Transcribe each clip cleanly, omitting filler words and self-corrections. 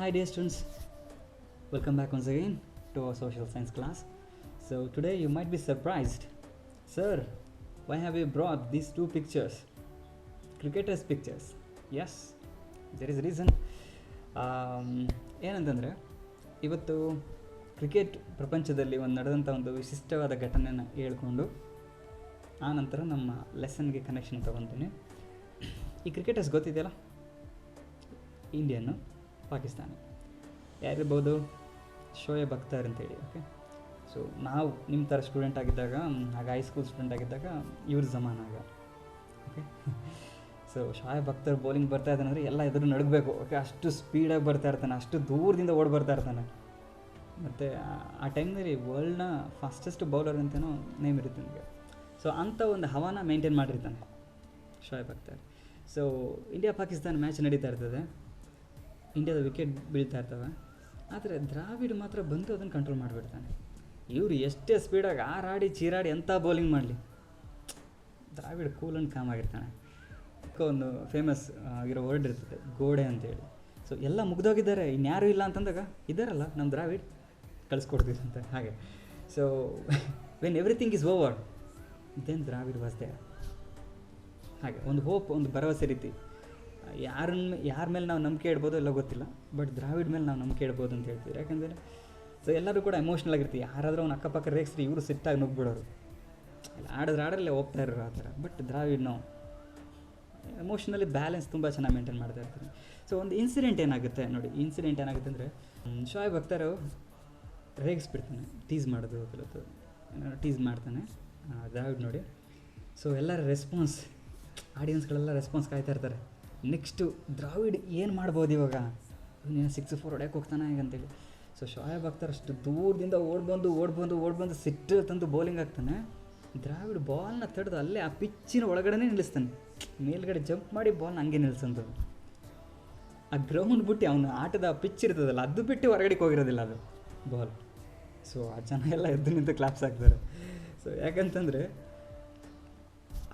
Hi dear students, welcome back once again to our social science class. So today you might be surprised. Sir, why have you brought these two pictures? Cricketers pictures. Yes, there is a reason. ಏನಂತಂದರೆ ಇವತ್ತು cricket ಪ್ರಪಂಚದಲ್ಲಿ ನಡೆದಂಥ ಒಂದು ವಿಶಿಷ್ಟವಾದ ಘಟನೆಯನ್ನು ಹೇಳ್ಕೊಂಡು ಆ ನಂತರ ನಮ್ಮ ಲೆಸನ್ಗೆ ಕನೆಕ್ಷನ್ ತೊಗೊತೀನಿ. ಈ ಕ್ರಿಕೆಟರ್ಸ್ ಗೊತ್ತಿದೆಯಲ್ಲ, ಇಂಡಿಯನ್ನು, ಪಾಕಿಸ್ತಾನ, ಯಾರಿರ್ಬೋದು? ಶೋಯಬ್ ಅಖ್ತರ್ ಅಂತೇಳಿ. ಓಕೆ, ಸೊ ನಾವು ನಿಮ್ಮ ಥರ ಸ್ಟೂಡೆಂಟ್ ಆಗಿದ್ದಾಗ, ಆಗ ಹೈಸ್ಕೂಲ್ ಸ್ಟೂಡೆಂಟ್ ಆಗಿದ್ದಾಗ ಇವ್ರ ಜಮಾನಾಗ. Okay, so Shoaib Akhtar bowling ಬರ್ತಾ ಇದ್ದಾನೆ ಅಂದರೆ ಎಲ್ಲ ಎದುರು ನಡಗಬೇಕು. ಓಕೆ, ಅಷ್ಟು ಸ್ಪೀಡಾಗಿ ಬರ್ತಾ ಇರ್ತಾನೆ, ಅಷ್ಟು ದೂರದಿಂದ ಓಡಿ ಬರ್ತಾ ಇರ್ತಾನೆ. ಮತ್ತು ಆ ಟೈಮ್ನಲ್ಲಿ ವರ್ಲ್ಡ್ನ ಫಾಸ್ಟೆಸ್ಟ್ ಬೌಲರ್ ಅಂತಲೂ ನೇಮ್ ಇರುತ್ತೆ ನನಗೆ. ಸೊ ಅಂಥ ಒಂದು ಹವಾನ ಮೇಂಟೈನ್ ಮಾಡಿರ್ತಾನೆ Shoaib Akhtar. So India Pakistan match ನಡೀತಾ ಇರ್ತದೆ, ಇಂಡಿಯಾದ ವಿಕೆಟ್ ಬೀಳ್ತಾ ಇರ್ತವೆ, ಆದರೆ ದ್ರಾವಿಡ್ ಮಾತ್ರ ಬಂದು ಅದನ್ನು ಕಂಟ್ರೋಲ್ ಮಾಡಿಬಿಡ್ತಾನೆ. ಇವರು ಎಷ್ಟೇ ಸ್ಪೀಡಾಗಿ ಆರಾಡಿ ಚೀರಾಡಿ ಎಂಥ ಬೌಲಿಂಗ್ ಮಾಡಲಿ, ದ್ರಾವಿಡ್ ಕೂಲ್ ಆ್ಯಂಡ್ ಕಾಮ್ ಆಗಿರ್ತಾನೆ. ಒಂದು ಫೇಮಸ್ ಆಗಿರೋ ವರ್ಡ್ ಇರ್ತದೆ, ಗೋಡೆ ಅಂತೇಳಿ. ಸೊ ಎಲ್ಲ ಮುಗ್ದೋಗಿದ್ದಾರೆ, ಇನ್ಯಾರೂ ಇಲ್ಲ ಅಂತಂದಾಗ ಇದ್ದಾರಲ್ಲ ನಮ್ಮ ದ್ರಾವಿಡ್, ಕಳಿಸ್ಕೊಡ್ತೀವಿ ಅಂತ. ಹಾಗೆ so when everything is over then Dravid was there. ಹಾಗೆ ಒಂದು ಹೋಪ್, ಒಂದು ಭರವಸೆ ರೀತಿ. ಯಾರ ಮೇಲೆ ನಾವು ನಂಬಿಕೆ ಇಡ್ಬೋದು ಎಲ್ಲ ಗೊತ್ತಿಲ್ಲ, ಬಟ್ ದ್ರಾವಿಡ್ ಮೇಲೆ ನಾವು ನಂಬಿಕೆ ಇಡ್ಬೋದು ಅಂತ ಹೇಳ್ತೀವಿ. ಯಾಕಂದರೆ ಸೊ ಎಲ್ಲರೂ ಕೂಡ ಎಮೋಷ್ನಲ್ ಆಗಿರ್ತೀವಿ. ಯಾರಾದರೂ ಅವ್ನು ಅಕ್ಕಪಕ್ಕ ರೇಗಿಸ್ರಿ ಇವರು ಸಿಟ್ಟಾಗಿ ನುಗ್ಬಿಡೋರು, ಇಲ್ಲ ಆಡೋದ್ರಲ್ಲೇ ಹೋಗ್ತಾ ಇರೋರು ಆ ಥರ. ಬಟ್ ದ್ರಾವಿಡ್ ನಾವು ಎಮೋಷ್ನಲಿ ಬ್ಯಾಲೆನ್ಸ್ ತುಂಬ ಚೆನ್ನಾಗಿ ಮೇಂಟೈನ್ ಮಾಡ್ತಾ ಇರ್ತೀವಿ. ಸೊ ಒಂದು ಇನ್ಸಿಡೆಂಟ್ ಏನಾಗುತ್ತೆ ನೋಡಿ, ಇನ್ಸಿಡೆಂಟ್ ಏನಾಗುತ್ತೆ ಅಂದರೆ ಶೋಯಬ್ ಅಖ್ತರ್ ರೇಗಿಸ್ಬಿಡ್ತಾನೆ, ಟೀಸ್ ಮಾಡೋದು ಕಲಿತು ಟೀಸ್ ಮಾಡ್ತಾನೆ ದ್ರಾವಿಡ್ ನೋಡಿ. ಸೊ ಎಲ್ಲರ ರೆಸ್ಪಾನ್ಸ್, ಆಡಿಯನ್ಸ್ಗಳೆಲ್ಲ ರೆಸ್ಪಾನ್ಸ್ ಕಾಯ್ತಾ ಇರ್ತಾರೆ. ನೆಕ್ಸ್ಟು ದ್ರಾವಿಡ್ ಏನು ಮಾಡ್ಬೋದು ಇವಾಗ, ನೀನು 6-4 ಹೊಡ್ಯಕ್ಕೆ ಹೋಗ್ತಾನೆ ಈಗ ಅಂತೇಳಿ. ಸೊ ಶೋಯಬ್ ಅಖ್ತರ್ ಅಷ್ಟು ದೂರದಿಂದ ಓಡ್ಬಂದು ಸಿಟ್ಟು ತಂದು ಬೌಲಿಂಗ್ ಆಗ್ತಾನೆ. ದ್ರಾವಿಡ್ ಬಾಲ್ನ ತಡೆದು ಅಲ್ಲೇ ಆ ಪಿಚ್ಚಿನ ಒಳಗಡೆ ನಿಲ್ಲಿಸ್ತಾನೆ, ಮೇಲ್ಗಡೆ ಜಂಪ್ ಮಾಡಿ ಬಾಲ್ನ ಹಂಗೆ ನಿಲ್ಲಿಸಂಥದ್ದು. ಆ ಗ್ರೌಂಡ್ ಬಿಟ್ಟು ಅವನು ಆಟದ ಪಿಚ್ ಇರ್ತದಲ್ಲ ಅದು ಬಿಟ್ಟು ಹೊರಗಡೆಗೆ ಹೋಗಿರೋದಿಲ್ಲ ಅದು ಬಾಲ್. ಸೊ ಆ ಜನ ಎಲ್ಲ ಎದ್ದು ನಿಂತು ಕ್ಲಾಪ್ಸ್ ಹಾಕ್ತಾರೆ. ಸೊ ಯಾಕಂತಂದರೆ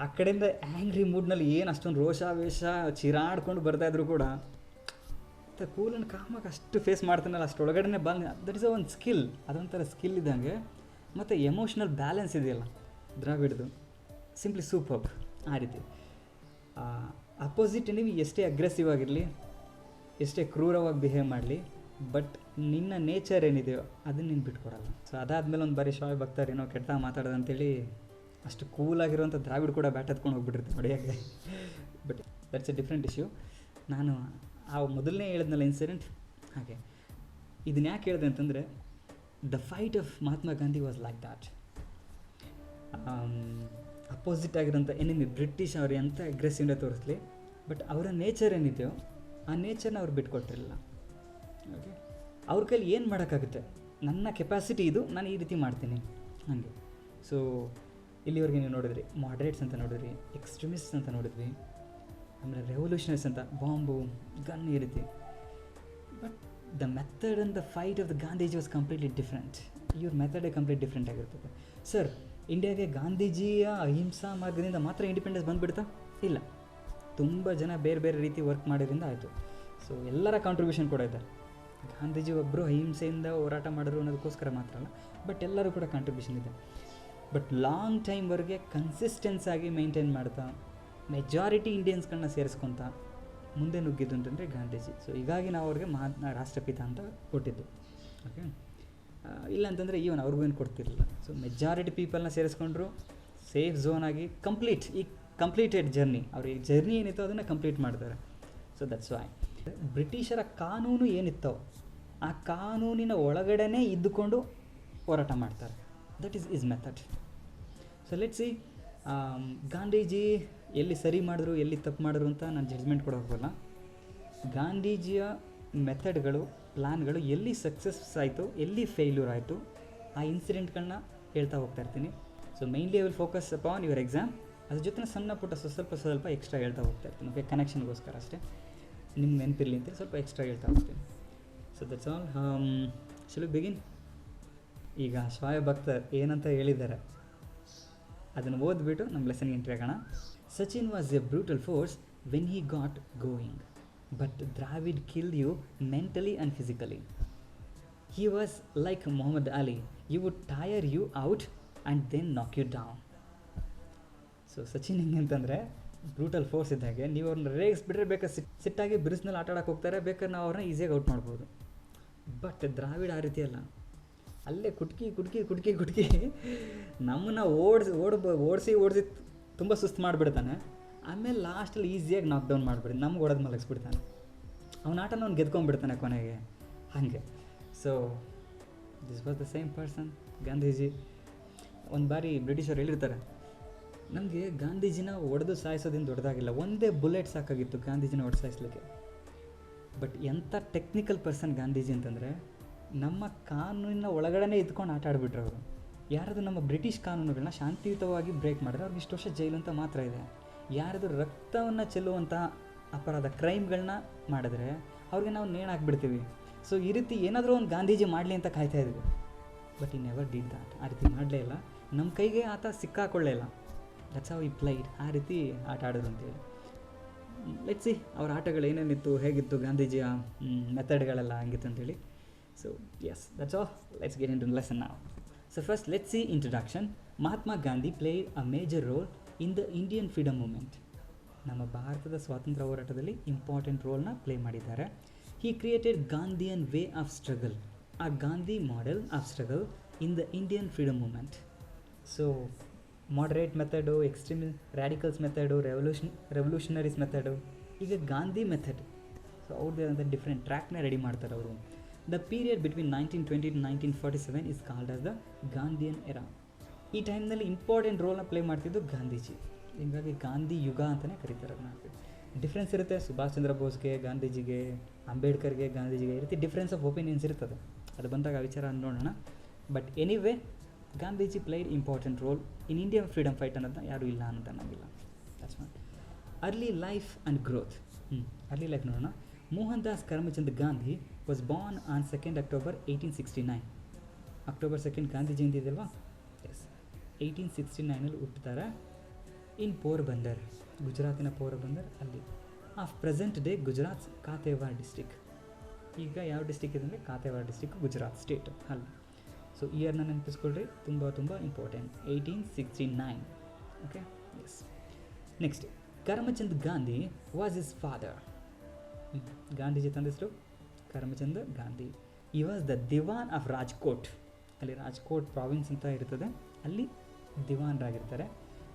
ಆ ಕಡೆಯಿಂದ ಆ್ಯಂಗ್ರಿ ಮೂಡ್ನಲ್ಲಿ ಏನು ಅಷ್ಟೊಂದು ರೋಷಾವೇಶ ಚಿರಾಡ್ಕೊಂಡು ಬರ್ತಾಯಿದ್ರು ಕೂಡ ಕೂಲ್ ಆ್ಯಂಡ್ ಕಾಮಾಗಿ ಅಷ್ಟು ಫೇಸ್ ಮಾಡ್ತಾನಲ್ಲ, ಅಷ್ಟು ಒಳಗಡೆ ಬಾಲ್. ದಟ್ ಇಸ್ ಒಂದು ಸ್ಕಿಲ್, ಅದೊಂಥರ ಸ್ಕಿಲ್ ಇದ್ದಂಗೆ. ಮತ್ತು ಎಮೋಷ್ನಲ್ ಬ್ಯಾಲೆನ್ಸ್ ಇದೆಯಲ್ಲ ದ್ರಾವಿಡ್ದು, ಸಿಂಪ್ಲಿ ಸೂಪರ್ಬ್. ಆ ರೀತಿ ಅಪೋಸಿಟ್ ನೀವು ಎಷ್ಟೇ ಅಗ್ರೆಸಿವ್ ಆಗಿರಲಿ, ಎಷ್ಟೇ ಕ್ರೂರವಾಗಿ ಬಿಹೇವ್ ಮಾಡಲಿ, ಬಟ್ ನಿನ್ನ ನೇಚರ್ ಏನಿದೆಯೋ ಅದನ್ನು ನೀನು ಬಿಟ್ಕೊಡಲ್ಲ. ಸೊ ಅದಾದಮೇಲೆ ಒಂದು ಬಾರಿ ಶೋಯಬ್ ಅಖ್ತರ್ ಏನೋ ಕೆಟ್ಟ ಮಾತಾಡೋದಂತೇಳಿ ಅಷ್ಟು ಕೂಲಾಗಿರೋಂಥ ದ್ರಾವಿಡ್ ಕೂಡ ಬ್ಯಾಟ್ ಹತ್ಕೊಂಡು ಹೋಗ್ಬಿಟ್ಟಿರ್ತೀನಿ ಹೊಡೆಯೋಕ್ಕೆ. But that's a different issue. ನಾನು ಆ ಮೊದಲನೇ ಹೇಳಿದ್ನಲ್ಲ ಇನ್ಸಿಡೆಂಟ್, ಹಾಗೆ ಇದನ್ನ ಯಾಕೆ ಹೇಳಿದೆ ಅಂತಂದರೆ the fight of Mahatma Gandhi was like that. Opposite ಆಗಿರೋಂಥ ಎನಿಮಿ ಬ್ರಿಟಿಷ್ ಅವ್ರು ಎಂಥ ಅಗ್ರೆಸಿವ್ನೇ ತೋರಿಸ್ಲಿ, ಬಟ್ ಅವರ ನೇಚರ್ ಏನಿದೆಯೋ ಆ ನೇಚರ್ನ ಅವ್ರು ಬಿಟ್ಕೊಟ್ಟಿರಲಿಲ್ಲ. ಓಕೆ, ಅವ್ರ ಕೈಲಿ ಏನು ಮಾಡೋಕ್ಕಾಗುತ್ತೆ, ನನ್ನ ಕೆಪಾಸಿಟಿ ಇದು, ನಾನು ಈ ರೀತಿ ಮಾಡ್ತೀನಿ ಹಾಗೆ. ಸೊ ಇಲ್ಲಿವರೆಗೆ ನೀವು ನೋಡಿದ್ರಿ, ಮಾಡ್ರೇಟ್ಸ್ ಅಂತ ನೋಡಿದ್ರಿ, ಎಕ್ಸ್ಟ್ರೀಮಿಸ್ಟ್ ಅಂತ ನೋಡಿದ್ವಿ, ಆಮೇಲೆ ರೆವಲ್ಯೂಷನರೀಸ್ ಅಂತ ಬಾಂಬು ಗನ್ ಈ ರೀತಿ. But the method and the fight of the Gandhiji was completely different. ಇವ್ರ ಮೆಥಡೇ ಕಂಪ್ಲೀಟ್ ಡಿಫ್ರೆಂಟ್ ಆಗಿರ್ತದೆ. ಸರ್, ಇಂಡಿಯಾಗೆ ಗಾಂಧೀಜಿಯ ಅಹಿಂಸಾ ಮಾರ್ಗದಿಂದ ಮಾತ್ರ ಇಂಡಿಪೆಂಡೆನ್ಸ್ ಬಂದುಬಿಡ್ತಾ? ಇಲ್ಲ, ತುಂಬ ಜನ ಬೇರೆ ಬೇರೆ ರೀತಿ ವರ್ಕ್ ಮಾಡೋದ್ರಿಂದ ಆಯಿತು. ಸೊ ಎಲ್ಲರ ಕಾಂಟ್ರಿಬ್ಯೂಷನ್ ಕೂಡ ಇದೆ. ಗಾಂಧೀಜಿ ಒಬ್ಬರು ಅಹಿಂಸೆಯಿಂದ ಹೋರಾಟ ಮಾಡಿದ್ರು ಅನ್ನೋದಕ್ಕೋಸ್ಕರ ಮಾತ್ರ ಅಲ್ಲ, ಬಟ್ ಎಲ್ಲರೂ ಕೂಡ ಕಾಂಟ್ರಿಬ್ಯೂಷನ್ ಇದೆ. ಬಟ್ ಲಾಂಗ್ ಟೈಮ್ವರೆಗೆ ಕನ್ಸಿಸ್ಟೆನ್ಸ್ ಆಗಿ ಮೇಂಟೈನ್ ಮಾಡ್ತಾ ಮೆಜಾರಿಟಿ ಇಂಡಿಯನ್ಸ್ಗಳನ್ನ ಸೇರಿಸ್ಕೊತ ಮುಂದೆ ನುಗ್ಗಿದ್ದು ಅಂತಂದರೆ ಗಾಂಧೀಜಿ. ಸೊ ಹೀಗಾಗಿ ನಾವು ಅವ್ರಿಗೆ ರಾಷ್ಟ್ರಪಿತ ಅಂತ ಕೊಟ್ಟಿದ್ದು. ಓಕೆ, ಇಲ್ಲ ಅಂತಂದರೆ ಈವನ್ ಅವ್ರಿಗೂ ಏನು ಕೊಡ್ತಿರಲಿಲ್ಲ. ಸೊ ಮೆಜಾರಿಟಿ ಪೀಪಲ್ನ ಸೇರಿಸ್ಕೊಂಡ್ರು, ಸೇಫ್ ಝೋನಾಗಿ ಕಂಪ್ಲೀಟೆಡ್ ಜರ್ನಿ, ಅವ್ರಿಗೆ ಜರ್ನಿ ಏನಿತ್ತೋ ಅದನ್ನು ಕಂಪ್ಲೀಟ್ ಮಾಡ್ತಾರೆ. ಸೊ ದಟ್ಸ್ ವೈ ಬ್ರಿಟಿಷರ ಕಾನೂನು ಏನಿತ್ತೋ ಆ ಕಾನೂನಿನ ಒಳಗಡೆ ಇದ್ದುಕೊಂಡು ಹೋರಾಟ ಮಾಡ್ತಾರೆ. That is is method. So let's see, Gandhiji ಎಲ್ಲಿ ಸರಿ ಮಾಡಿದ್ರು ಎಲ್ಲಿ ತಪ್ಪು ಮಾಡಿದ್ರು ಅಂತ ನಾನು ಜಡ್ಜ್ಮೆಂಟ್ ಕೊಡೋಕ್ಕಲ್ಲ. ಗಾಂಧೀಜಿಯ ಮೆಥಡ್ಗಳು, ಪ್ಲ್ಯಾನ್ಗಳು ಎಲ್ಲಿ ಸಕ್ಸಸ್ ಆಯಿತು, ಎಲ್ಲಿ ಫೇಲ್ಯೂರ್ ಆಯಿತು, ಆ ಇನ್ಸಿಡೆಂಟ್ಗಳನ್ನ ಹೇಳ್ತಾ ಹೋಗ್ತಾ ಇರ್ತೀನಿ. So mainly I will focus upon your exam. ಅದ್ರ ಜೊತೆ ಸಣ್ಣ ಪುಟ್ಟ ಸ್ವಲ್ಪ ಎಕ್ಸ್ಟ್ರಾ ಹೇಳ್ತಾ ಹೋಗ್ತಾ ಇರ್ತೀನಿ. ಓಕೆ, ಕನೆಕ್ಷನ್ಗೋಸ್ಕರ ಅಷ್ಟೇ, ನಿಮ್ಗೆ ನೆನಪಿರಲಿ ಅಂತ ಸ್ವಲ್ಪ ಎಕ್ಸ್ಟ್ರಾ ಹೇಳ್ತಾ ಹೋಗ್ತೀನಿ. So that's all. Shall we begin? ಈಗ ಶೋಯಬ್ ಅಖ್ತರ್ ಏನಂತ ಹೇಳಿದ್ದಾರೆ ಅದನ್ನು ಓದ್ಬಿಟ್ಟು ನಮ್ಮ ಲೆಸನ್ಗೆ ಎಂಟ್ರಿ ಆಗೋಣ. Sachin was a brutal force when he got going. But Dravid kill you mentally and physically. He was like Mohammad Ali, you would tire you out and then knock you down. So Sachin ಹೆಂಗೆ ಅಂತಂದರೆ brutal force ಇದ್ದಾಗೆ, ನೀವು ಅವ್ರನ್ನ ರೇಗಿಸ್ಬಿಟ್ರೆ ಬೇಕಾದ್ರೆ ಸಿಟ್ಟಾಗಿ ಬಿರುಸಿನಲ್ಲಿ ಆಟ ಆಡೋಕೆ ಹೋಗ್ತಾರೆ, ಬೇಕಾದ್ರೆ ನಾವು ಅವ್ರನ್ನ ಈಸಿಯಾಗಿ ಔಟ್ ಮಾಡ್ಬೋದು. ಬಟ್ ದ್ರಾವಿಡ್ ಆ ರೀತಿ ಅಲ್ಲ, ಅಲ್ಲೇ ಕುಟ್ಕಿ ನಮ್ಮನ್ನು ಓಡಿಸಿ ತುಂಬ ಸುಸ್ತು ಮಾಡಿಬಿಡ್ತಾನೆ. ಆಮೇಲೆ ಲಾಸ್ಟಲ್ಲಿ ಈಸಿಯಾಗಿ ನಾಕ್ ಡೌನ್ ಮಾಡಿಬಿಡ್ತಾನೆ, ನಮ್ಗೆ ಹೊಡೆದು ಮಲಗಿಸ್ಬಿಡ್ತಾನೆ. ಅವನ ಆಟನ ಅವ್ನು ಗೆದ್ಕೊಂಡ್ಬಿಡ್ತಾನೆ ಕೊನೆಗೆ. ಹಾಗೆ so this was the same person Gandhiji. ಒಂದು ಬಾರಿ ಬ್ರಿಟಿಷರು ಹೇಳಿರ್ತಾರೆ, ನಮಗೆ ಗಾಂಧೀಜಿನ ಹೊಡೆದು ಸಾಯಿಸೋದಿಂದ ದೊಡ್ಡದಾಗಿಲ್ಲ, ಒಂದೇ ಬುಲೆಟ್ ಸಾಕಾಗಿತ್ತು ಗಾಂಧೀಜಿನ ಹೊಡೆದು ಸಾಯಿಸಲಿಕ್ಕೆ. ಬಟ್ ಎಂಥ ಟೆಕ್ನಿಕಲ್ ಪರ್ಸನ್ ಗಾಂಧೀಜಿ ಅಂತಂದರೆ, ನಮ್ಮ ಕಾನೂನಿನ ಒಳಗಡೆ ಇದ್ಕೊಂಡು ಆಟ ಆಡಿಬಿಟ್ರು ಅವರು. ಯಾರಾದರೂ ನಮ್ಮ ಬ್ರಿಟಿಷ್ ಕಾನೂನುಗಳನ್ನ ಶಾಂತಿಯುತವಾಗಿ ಬ್ರೇಕ್ ಮಾಡಿದ್ರೆ ಅವ್ರಿಗೆ ಇಷ್ಟು ವರ್ಷ ಜೈಲು ಅಂತ ಮಾತ್ರ ಇದೆ. ಯಾರಾದರೂ ರಕ್ತವನ್ನು ಚೆಲ್ಲುವಂಥ ಅಪರಾಧ ಕ್ರೈಮ್ಗಳನ್ನ ಮಾಡಿದ್ರೆ ಅವ್ರಿಗೆ ನಾವು ನೇಣು ಹಾಕ್ಬಿಡ್ತೀವಿ. ಸೊ ಈ ರೀತಿ ಏನಾದರೂ ಒಂದು ಗಾಂಧೀಜಿ ಮಾಡಲಿ ಅಂತ ಕಾಯ್ತಾ ಇದ್ವಿ. ಬಟ್ ಈ ನೆವರ್ ಡಿಡ್ ದಾಟ್. ಆ ರೀತಿ ಮಾಡಲೇ ಇಲ್ಲ, ನಮ್ಮ ಕೈಗೆ ಆತ ಸಿಕ್ಕಾಕೊಳ್ಳೇ ಇಲ್ಲ. ದಟ್ಸ್ ಹೌ ಈ ಪ್ಲೈಡ್. ಆ ರೀತಿ ಆಟ ಆಡೋದು ಅಂತೇಳಿ. ಲೆಟ್ಸ್ ಸಿ ಅವ್ರ ಆಟಗಳು ಏನೇನಿತ್ತು, ಹೇಗಿತ್ತು, ಗಾಂಧೀಜಿಯ ಮೆಥಡ್ಗಳೆಲ್ಲ ಹಂಗಿತ್ತು ಅಂತೇಳಿ. So yes, that's all. Let's get into lesson ನಾವ್. So first let's see introduction. Mahatma Gandhi played a major role in the Indian freedom movement. ನಮ್ಮ ಭಾರತದ ಸ್ವಾತಂತ್ರ್ಯ ಹೋರಾಟದಲ್ಲಿ ಇಂಪಾರ್ಟೆಂಟ್ ರೋಲ್ನ ಪ್ಲೇ ಮಾಡಿದ್ದಾರೆ. He created Gandhian way of struggle, ಆ Gandhi model of struggle in the Indian freedom movement. So moderate method, extreme radicals method, revolutionaries method, ಈಗ Gandhi method. So ಅವ್ರದ್ದೇ ಆದಂಥ ಡಿಫ್ರೆಂಟ್ ಟ್ರ್ಯಾಕ್ನ ರೆಡಿ ಮಾಡ್ತಾರೆ ಅವರು. The period between 1920 to 1947 is called as the Gandhian era. ಈ ಟೈಮ್ನಲ್ಲಿ important ರೋಲ್ನ play ಮಾಡ್ತಿದ್ದು Gandhiji. ಹೀಗಾಗಿ ಗಾಂಧಿ ಯುಗ ಅಂತಲೇ ಕರೀತಾರೆ ಅದನ್ನ. ಡಿಫ್ರೆನ್ಸ್ ಇರುತ್ತೆ ಸುಭಾಷ್ ಚಂದ್ರ ಬೋಸ್ಗೆ, ಗಾಂಧೀಜಿಗೆ, ಅಂಬೇಡ್ಕರ್ಗೆ, ಗಾಂಧೀಜಿಗೆ, ಈ ರೀತಿ ಡಿಫ್ರೆನ್ಸ್ ಆಫ್ ಒಪಿನಿಯನ್ಸ್ ಇರ್ತದೆ. ಅದು ಬಂದಾಗ ವಿಚಾರ ನೋಡೋಣ. But anyway Gandhiji played important role in Indian freedom fight ಅನ್ನೋದನ್ನ ಯಾರೂ ಇಲ್ಲ ಅಂತ ಅನ್ನೋಂಗಿಲ್ಲ. That's not. Early life and growth. Early life ನೋಡೋಣ. Mohandas Karamchand Gandhi was born on 2nd October 1869. October 2 Gandhi Jayanti ಇದೆಯಲ್ವಾ? ಎಸ್, 1869 ಹುಟ್ಟುತ್ತಾರೆ. ಇನ್ ಪೋರ್ಬಂದರ್, ಗುಜರಾತಿನ ಪೋರ್ಬಂದರ್ ಅಲ್ಲಿ. Of present day Gujarat Kathiawar district. ಈಗ ಯಾವ ಡಿಸ್ಟಿಕ್ ಇದೆ ಅಂದರೆ ಕಾತೇವಾರ್ ಡಿಸ್ಟಿಕ್, ಗುಜರಾತ್ ಸ್ಟೇಟ್ ಅಲ್ಲಿ. ಸೊ ಇಯರ್ನ ನೆನಪಿಸ್ಕೊಳ್ರಿ, ತುಂಬ important. 1869. Okay, yes. Next, Karamchand Gandhi was his father. Gandhiji ತಂದೆ ಹೆಸರು Karamchand Gandhi. He was the diwan of Rajkot. ಅಲ್ಲಿ ರಾಜ್ಕೋಟ್ ಪ್ರಾವಿನ್ಸ್ ಅಂತ ಇರ್ತದೆ, ಅಲ್ಲಿ ದಿವಾನ್ರಾಗಿರ್ತಾರೆ.